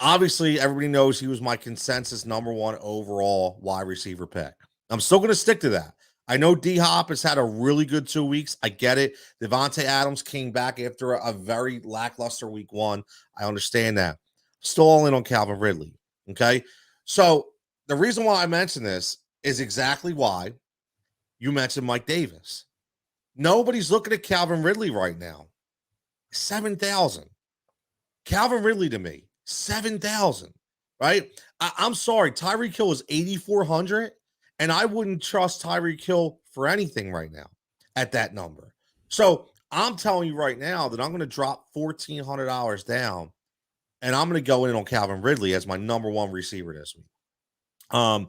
Obviously, everybody knows he was my consensus #1 overall wide receiver pick. I'm still going to stick to that. I know D-Hop has had a really good 2 weeks. I get it. Devontae Adams came back after a very lackluster week 1. I understand that. Still all in on Calvin Ridley. Okay, so the reason why I mention this is exactly why you mentioned Mike Davis. Nobody's looking at Calvin Ridley right now. 7,000. Calvin Ridley to me, 7,000, right? I'm sorry. Tyreek Hill is 8,400, and I wouldn't trust Tyreek Hill for anything right now at that number. So I'm telling you right now that I'm going to drop $1,400 down, and I'm going to go in on Calvin Ridley as my #1 receiver this week. And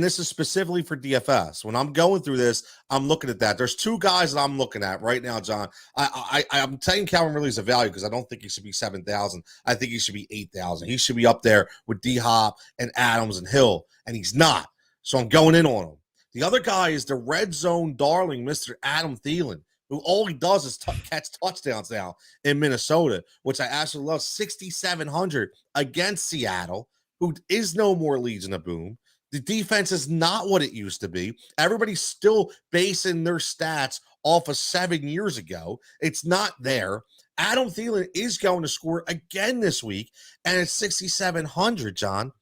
this is specifically for DFS. When I'm going through this, I'm looking at that. There's 2 guys that I'm looking at right now, John. I'm taking Calvin Ridley's a value because I don't think he should be 7,000. I think he should be 8,000. He should be up there with D-Hop and Adams and Hill, and he's not. So I'm going in on him. The other guy is the red zone darling, Mr. Adam Thielen, who all he does is catch touchdowns now in Minnesota, which I absolutely love. 6,700 against Seattle, who is no more Legion of Boom. The defense is not what it used to be. Everybody's still basing their stats off of 7 years ago. It's not there. Adam Thielen is going to score again this week, and it's 6,700, John.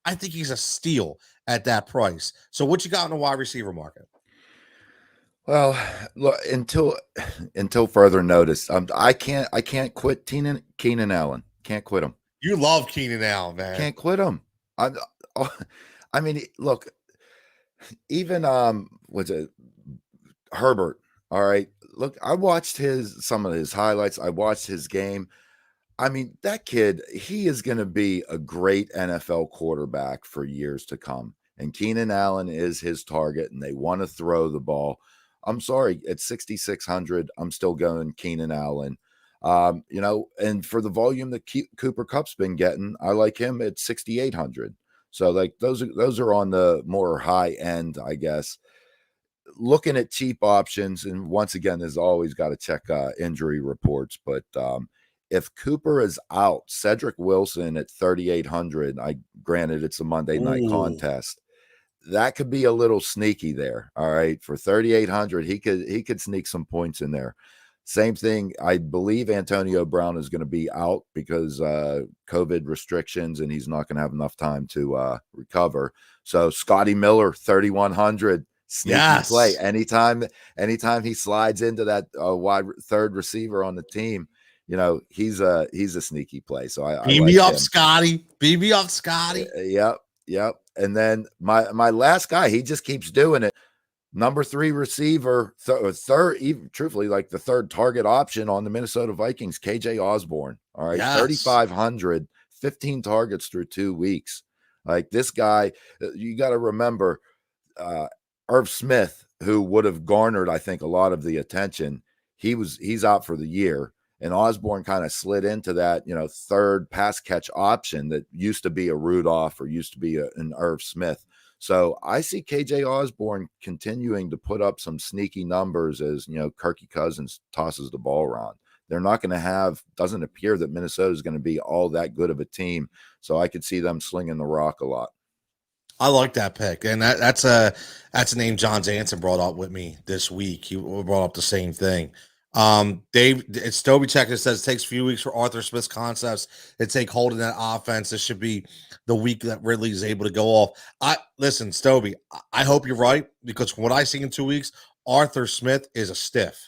I think he's a steal at that price. So what you got in the wide receiver market? Well, look, until further notice, I can't quit Keenan Allen. Can't quit him. You love Keenan Allen, man. Can't quit him. I mean, look, even was it Herbert? All right, look, I watched some of his highlights. I watched his game. I mean, that kid, he is going to be a great NFL quarterback for years to come. And Keenan Allen is his target, and they want to throw the ball. I'm sorry, at 6,600, I'm still going Keenan Allen. And for the volume that Cooper Kupp's been getting, I like him at 6,800. So like those are on the more high end, I guess. Looking at cheap options, and once again, there's always got to check injury reports. But if Cooper is out, Cedric Wilson at 3,800. Granted it's a Monday night contest. That could be a little sneaky there. All right, for 3,800, he could sneak some points in there. Same thing. I believe Antonio Brown is going to be out because COVID restrictions, and he's not going to have enough time to recover. So Scotty Miller, 3,100. Sneaky play. Anytime he slides into that wide third receiver on the team, he's a sneaky play. So I beat me up, Scotty. Beat me up, Scotty. Yep. And then my last guy, he just keeps doing it. Number 3 receiver, third, even truthfully, like the third target option on the Minnesota Vikings, KJ Osborne. All right, 3,500, 15 targets through 2 weeks. Like this guy, you got to remember. Irv Smith, who would have garnered, I think, a lot of the attention, he's out for the year. And Osborne kind of slid into that, third pass catch option that used to be a Rudolph or used to be an Irv Smith. So I see KJ Osborne continuing to put up some sneaky numbers as, Kirky Cousins tosses the ball around. They're not going to doesn't appear that Minnesota is going to be all that good of a team. So I could see them slinging the rock a lot. I like that pick, and that's a name John Jansen brought up with me this week. He brought up the same thing. It's Toby Checker says it takes a few weeks for Arthur Smith's concepts to take hold of that offense. This should be the week that Ridley is able to go off. Listen, Stoby, I hope you're right, because from what I see in 2 weeks, Arthur Smith is a stiff.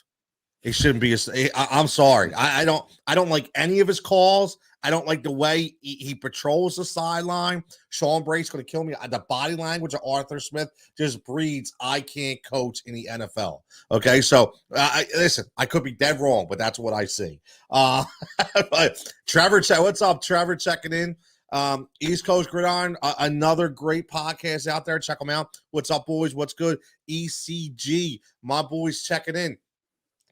He shouldn't be. I'm sorry. I don't like any of his calls. I don't like the way he patrols the sideline. Sean Brate's going to kill me. The body language of Arthur Smith just breeds, I can't coach in the NFL. Okay, so listen, I could be dead wrong, but that's what I see. But Trevor, what's up, Trevor? Checking in. East Coast Gridiron, another great podcast out there. Check them out. What's up, boys? What's good? ECG, my boys checking in.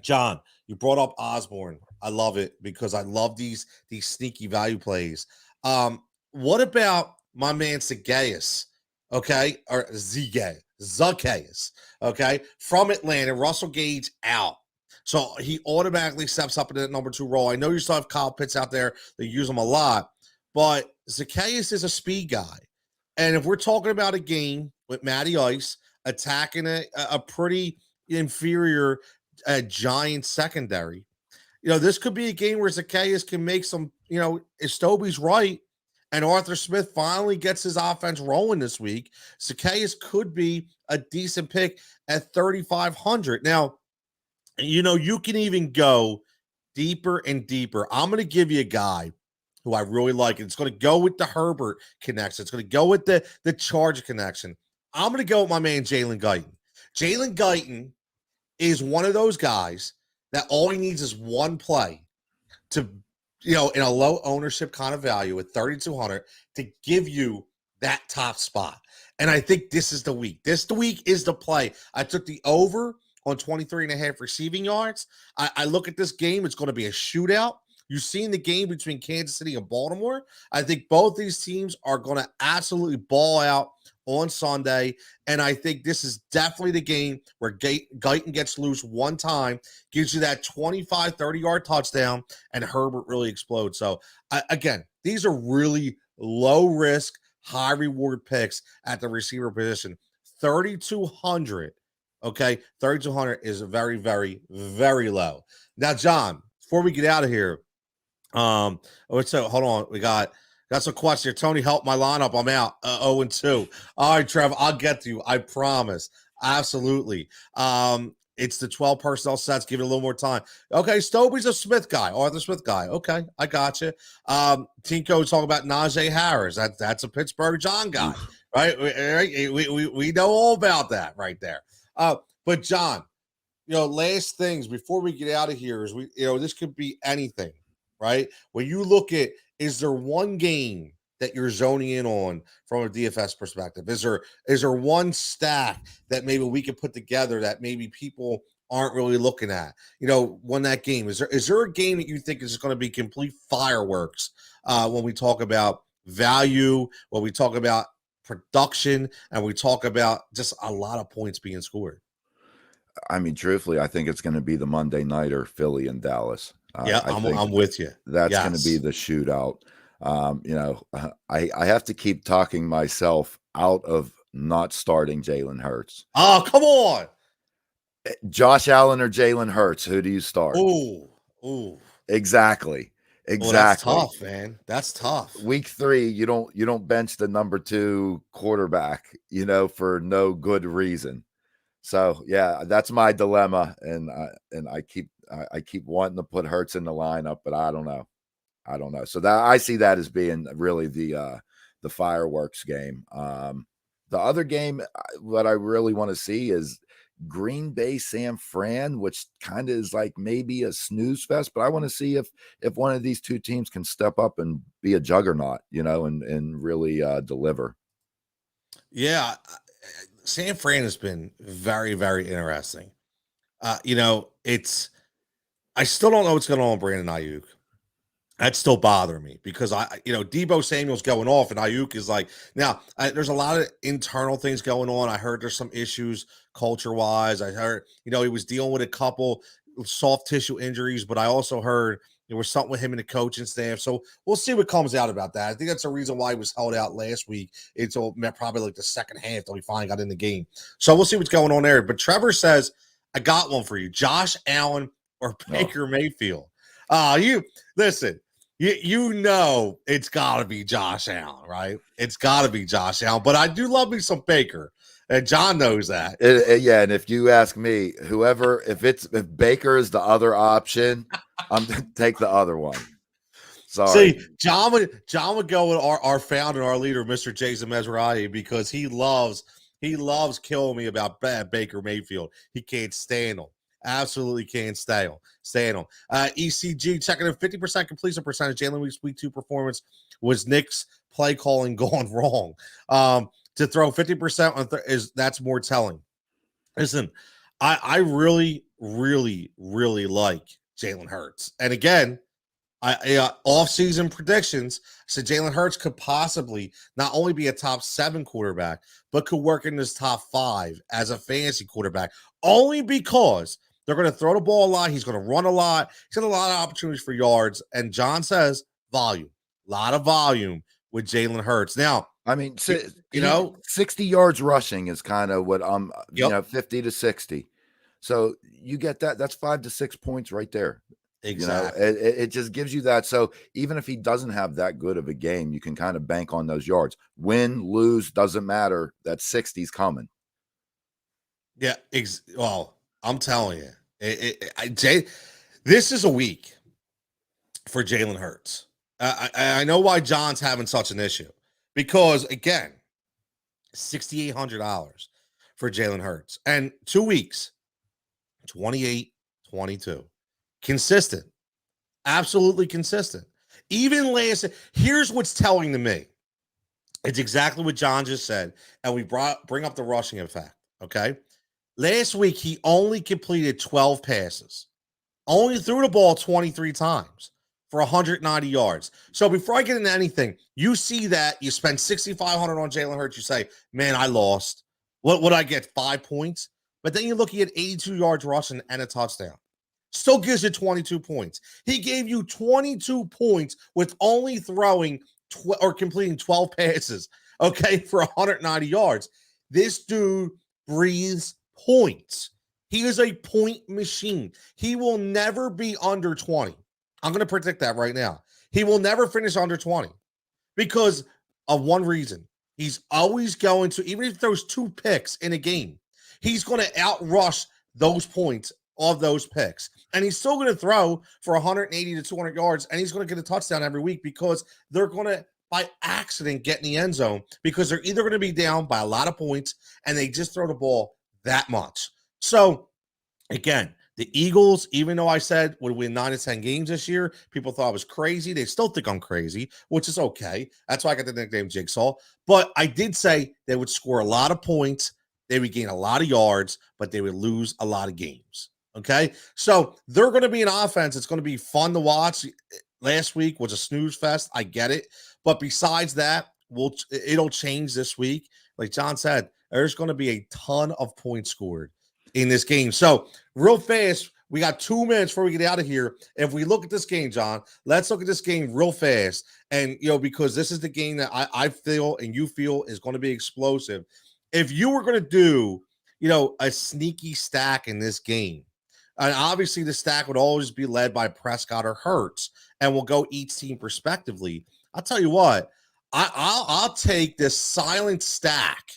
John, you brought up Osborne. I love it because I love these sneaky value plays. What about my man Zacchaeus? Okay, or Zacchaeus. Okay, from Atlanta. Russell Gage out, so he automatically steps up into that number 2 role. I know you still have Kyle Pitts out there; they use him a lot, but Zacchaeus is a speed guy, and if we're talking about a game with Matty Ice attacking a pretty inferior giant secondary, this could be a game where Zacchaeus can make some, if Stoby's right and Arthur Smith finally gets his offense rolling this week, Zacchaeus could be a decent pick at 3,500. Now, you can even go deeper and deeper. I'm going to give you a guy who I really like. It's going to go with the Herbert connection. It's going to go with the Charger connection. I'm going to go with my man Jalen Guyton. Jalen Guyton is one of those guys that all he needs is one play to, in a low ownership kind of value at 3,200 to give you that top spot. And I think this is the week. This week is the play. I took the over on 23.5 receiving yards. I look at this game. It's going to be a shootout. You've seen the game between Kansas City and Baltimore. I think both these teams are going to absolutely ball out on Sunday. And I think this is definitely the game where Guyton gets loose one time, gives you that 25, 30-yard touchdown, and Herbert really explodes. So, again, these are really low-risk, high-reward picks at the receiver position. 3,200, okay? 3,200 is very, very, very low. Now, John, before we get out of here, so hold on. We got some questions here. Tony, help my lineup. I'm out. 0-2. All right, Trevor, I'll get to you. I promise. Absolutely. It's the 12 personnel sets. Give it a little more time. Okay, Stobie's a Smith guy, Arthur Smith guy. Okay, I got you. Tinko's talking about Najee Harris. That's a Pittsburgh John guy, right? We know all about that right there. But John, last things before we get out of here is this could be anything, right? When you look at, is there one game that you're zoning in on from a DFS perspective? Is there one stack that maybe we could put together that maybe people aren't really looking at? Won that game. Is there a game that you think is going to be complete fireworks when we talk about value, when we talk about production, and we talk about just a lot of points being scored? I mean, truthfully, I think it's going to be the Monday nighter, Philly and Dallas. Yeah, I'm with you. That's going to be the shootout. I have to keep talking myself out of not starting Jalen Hurts. Oh, come on. Josh Allen or Jalen Hurts, who do you start? Ooh. Exactly. Well, that's tough, man. That's tough. Week 3, you don't bench the number 2 quarterback, for no good reason. So yeah, that's my dilemma, and I keep wanting to put Hurts in the lineup, but I don't know. So that I see that as being really the fireworks game. The other game, what I really want to see is Green Bay San Fran, which kind of is like maybe a snooze fest, but I want to see if one of these two teams can step up and be a juggernaut, and really deliver. Yeah. San Fran has been very, very interesting. I still don't know what's going on with Brandon Ayuk. That's still bothering me because Deebo Samuel's going off and Ayuk is like, now there's a lot of internal things going on. I heard there's some issues culture wise. I heard, he was dealing with a couple soft tissue injuries, but I also heard there was something with him and the coaching staff. So we'll see what comes out about that. I think that's the reason why he was held out last week until probably like the second half till he finally got in the game. So we'll see what's going on there. But Trevor says, I got one for you. Josh Allen or Baker Mayfield. You listen, it's got to be Josh Allen, right? It's got to be Josh Allen. But I do love me some Baker. And John knows that. Yeah, and if you ask me, if Baker is the other option, I'm gonna take the other one. Sorry. See, John would go with our founder, our leader, Mr. Jason Mesrati, because he loves killing me about Baker Mayfield. He can't stand him. Absolutely can't stand him. ECG checking in 50% completion percentage. Jalen Week's week 2 performance was Nick's play calling gone wrong. To throw 50% that's more telling. Listen, I really, really, really like Jalen Hurts. And again, off-season predictions said Jalen Hurts could possibly not only be a top 7 quarterback, but could work in his top 5 as a fantasy quarterback, only because they're going to throw the ball a lot. He's going to run a lot. He's got a lot of opportunities for yards. And John says volume, a lot of volume with Jalen Hurts. Now, I mean, 60 yards rushing is kind of what 50 to 60. So you get that. That's 5 to 6 points right there. Exactly. It just gives you that. So even if he doesn't have that good of a game, you can kind of bank on those yards. Win, lose, doesn't matter. That 60's coming. Yeah. Well, I'm telling you, this is a week for Jalen Hurts. I know why John's having such an issue. Because, again, $6,800 for Jalen Hurts. And 2 weeks, 28, 22. Consistent. Absolutely consistent. Even last, here's what's telling to me. It's exactly what John just said. And we bring up the rushing effect, okay? Last week, he only completed 12 passes. Only threw the ball 23 times. for 190 yards. So before I get into anything, you see that you spend 6,500 on Jalen Hurts. You say, man, I lost. What would I get? 5 points? But then you look at 82 yards rushing and a touchdown. Still gives you 22 points. He gave you 22 points with only throwing or completing 12 passes, okay, for 190 yards. This dude breathes points. He is a point machine. He will never be under 20. I'm going to predict that right now. He will never finish under 20 because of one reason. He's always going to, even if he throws 2 picks in a game, he's going to outrush those points of those picks. And he's still going to throw for 180 to 200 yards, and he's going to get a touchdown every week because they're going to, by accident, get in the end zone because they're either going to be down by a lot of points and they just throw the ball that much. So, again, the Eagles, even though I said would win 9 to 10 games this year, people thought I was crazy. They still think I'm crazy, which is okay. That's why I got the nickname Jigsaw. But I did say they would score a lot of points, they would gain a lot of yards, but they would lose a lot of games. Okay? So they're going to be an offense. It's going to be fun to watch. Last week was a snooze fest. I get it. But besides that, it'll change this week. Like John said, there's going to be a ton of points scored in this game. So real fast, we got 2 minutes before we get out of here. If we look at this game, John, let's look at this game real fast. And, because this is the game that I feel and you feel is going to be explosive. If you were going to do, a sneaky stack in this game, and obviously the stack would always be led by Prescott or Hurts, and we'll go each team respectively. I'll tell you what, I'll take this silent stack,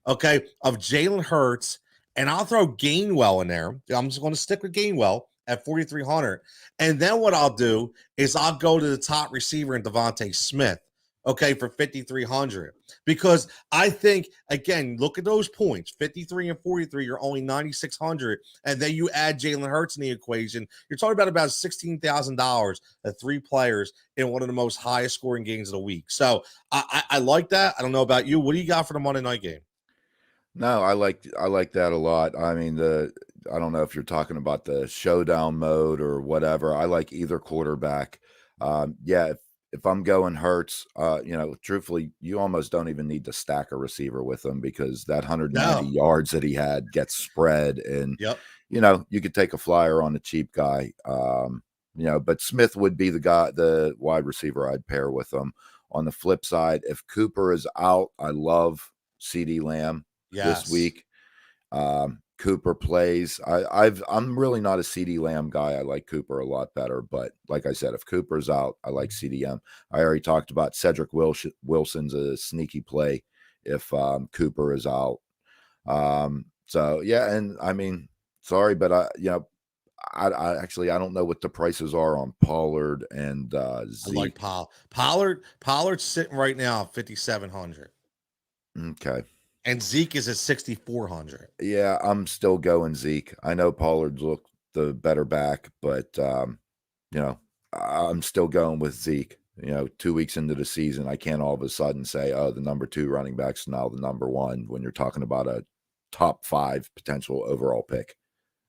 okay, of Jalen Hurts, and I'll throw Gainwell in there. I'm just going to stick with Gainwell at 4,300. And then what I'll do is I'll go to the top receiver in Devontae Smith, okay, for 5,300. Because I think, again, look at those points. 53 and 43, you're only 9,600. And then you add Jalen Hurts in the equation. You're talking about $16,000 at 3 players in one of the most highest scoring games of the week. So I like that. I don't know about you. What do you got for the Monday night game? No, I like that a lot. I mean, I don't know if you're talking about the showdown mode or whatever. I like either quarterback. Yeah, if I'm going Hurts, truthfully, you almost don't even need to stack a receiver with him because that 190 yards that he had gets spread, and yep. You could take a flyer on the cheap guy. But Smith would be the wide receiver I'd pair with him. On the flip side, if Cooper is out, I love CeeDee Lamb. Yes. This week. Cooper plays. I'm really not a CeeDee Lamb guy. I like Cooper a lot better, but like I said, if Cooper's out, I like CeeDee. I already talked about Cedric Wilson's a sneaky play if Cooper is out. So yeah, and I mean, sorry, but I actually I don't know what the prices are on Pollard and Zeke. I like Pollard's sitting right now at 5,700. Okay. And Zeke is at 6,400. Yeah, I'm still going Zeke. I know Pollard's looked the better back, but I'm still going with Zeke. 2 weeks into the season, I can't all of a sudden say, oh, the number 2 running back's now the number 1 when you're talking about a top 5 potential overall pick.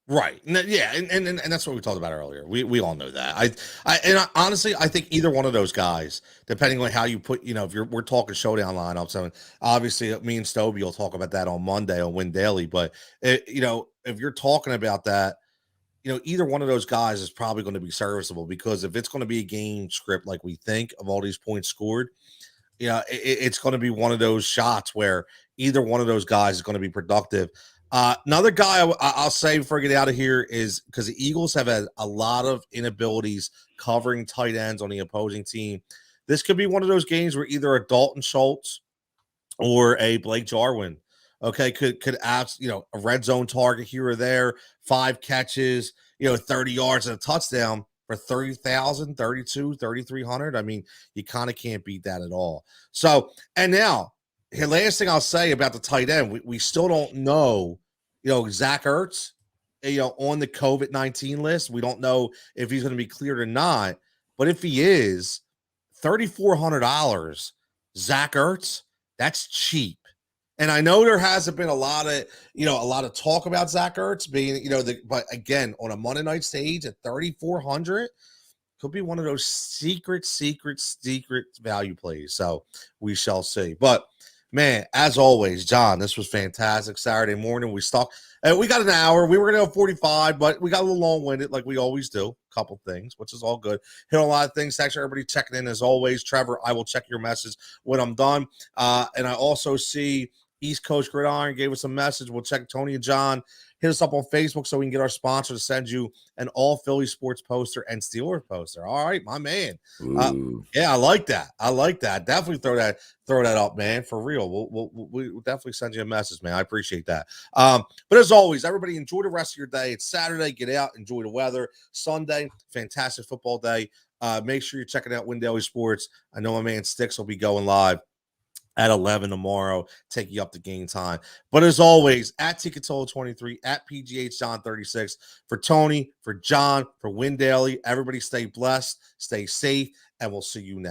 Right. Yeah. And that's what we talked about earlier. We all know that. Honestly, I think either one of those guys, depending on how you put, if we're talking showdown lineups, I mean, obviously me and Stobie will talk about that on Monday on Win Daily. But if you're talking about that, either one of those guys is probably going to be serviceable because if it's going to be a game script like we think of all these points scored, it's going to be one of those shots where either one of those guys is going to be productive. Another guy I'll say before I get out of here is because the Eagles have had a lot of inabilities covering tight ends on the opposing team. This could be one of those games where either a Dalton Schultz or a Blake Jarwin, okay, could add, a red zone target here or there, 5 catches, 30 yards and a touchdown for 30,000, 3,300. I mean, you kind of can't beat that at all. So, and now, the last thing I'll say about the tight end, we still don't know, Zach Ertz, on the COVID-19 list. We don't know if he's going to be cleared or not. But if he is, $3,400, Zach Ertz, that's cheap. And I know there hasn't been a lot of talk about Zach Ertz being, but again, on a Monday night stage at 3,400, could be one of those secret value plays. So we shall see. But man, as always, John, this was fantastic. Saturday morning, we got an hour. We were going to go 45, but we got a little long-winded like we always do. A couple things, which is all good. Hit a lot of things. Thanks for everybody checking in as always. Trevor, I will check your message when I'm done. And I also see East Coast Gridiron gave us a message. We'll check Tony and John. Hit us up on Facebook so we can get our sponsor to send you an all Philly sports poster and Steelers poster. All right, my man. Yeah, I like that. Definitely throw that up, man. For real. We'll definitely send you a message, man. I appreciate that. But as always, everybody enjoy the rest of your day. It's Saturday. Get out, enjoy the weather. Sunday, fantastic football day. Make sure you're checking out Win Daily Sports. I know my man Sticks will be going live at 11 tomorrow, take you up to game time. But as always, at Cutillo 23, at PGH John 36, for Tony, for John, for Win Daily, everybody stay blessed, stay safe, and we'll see you next.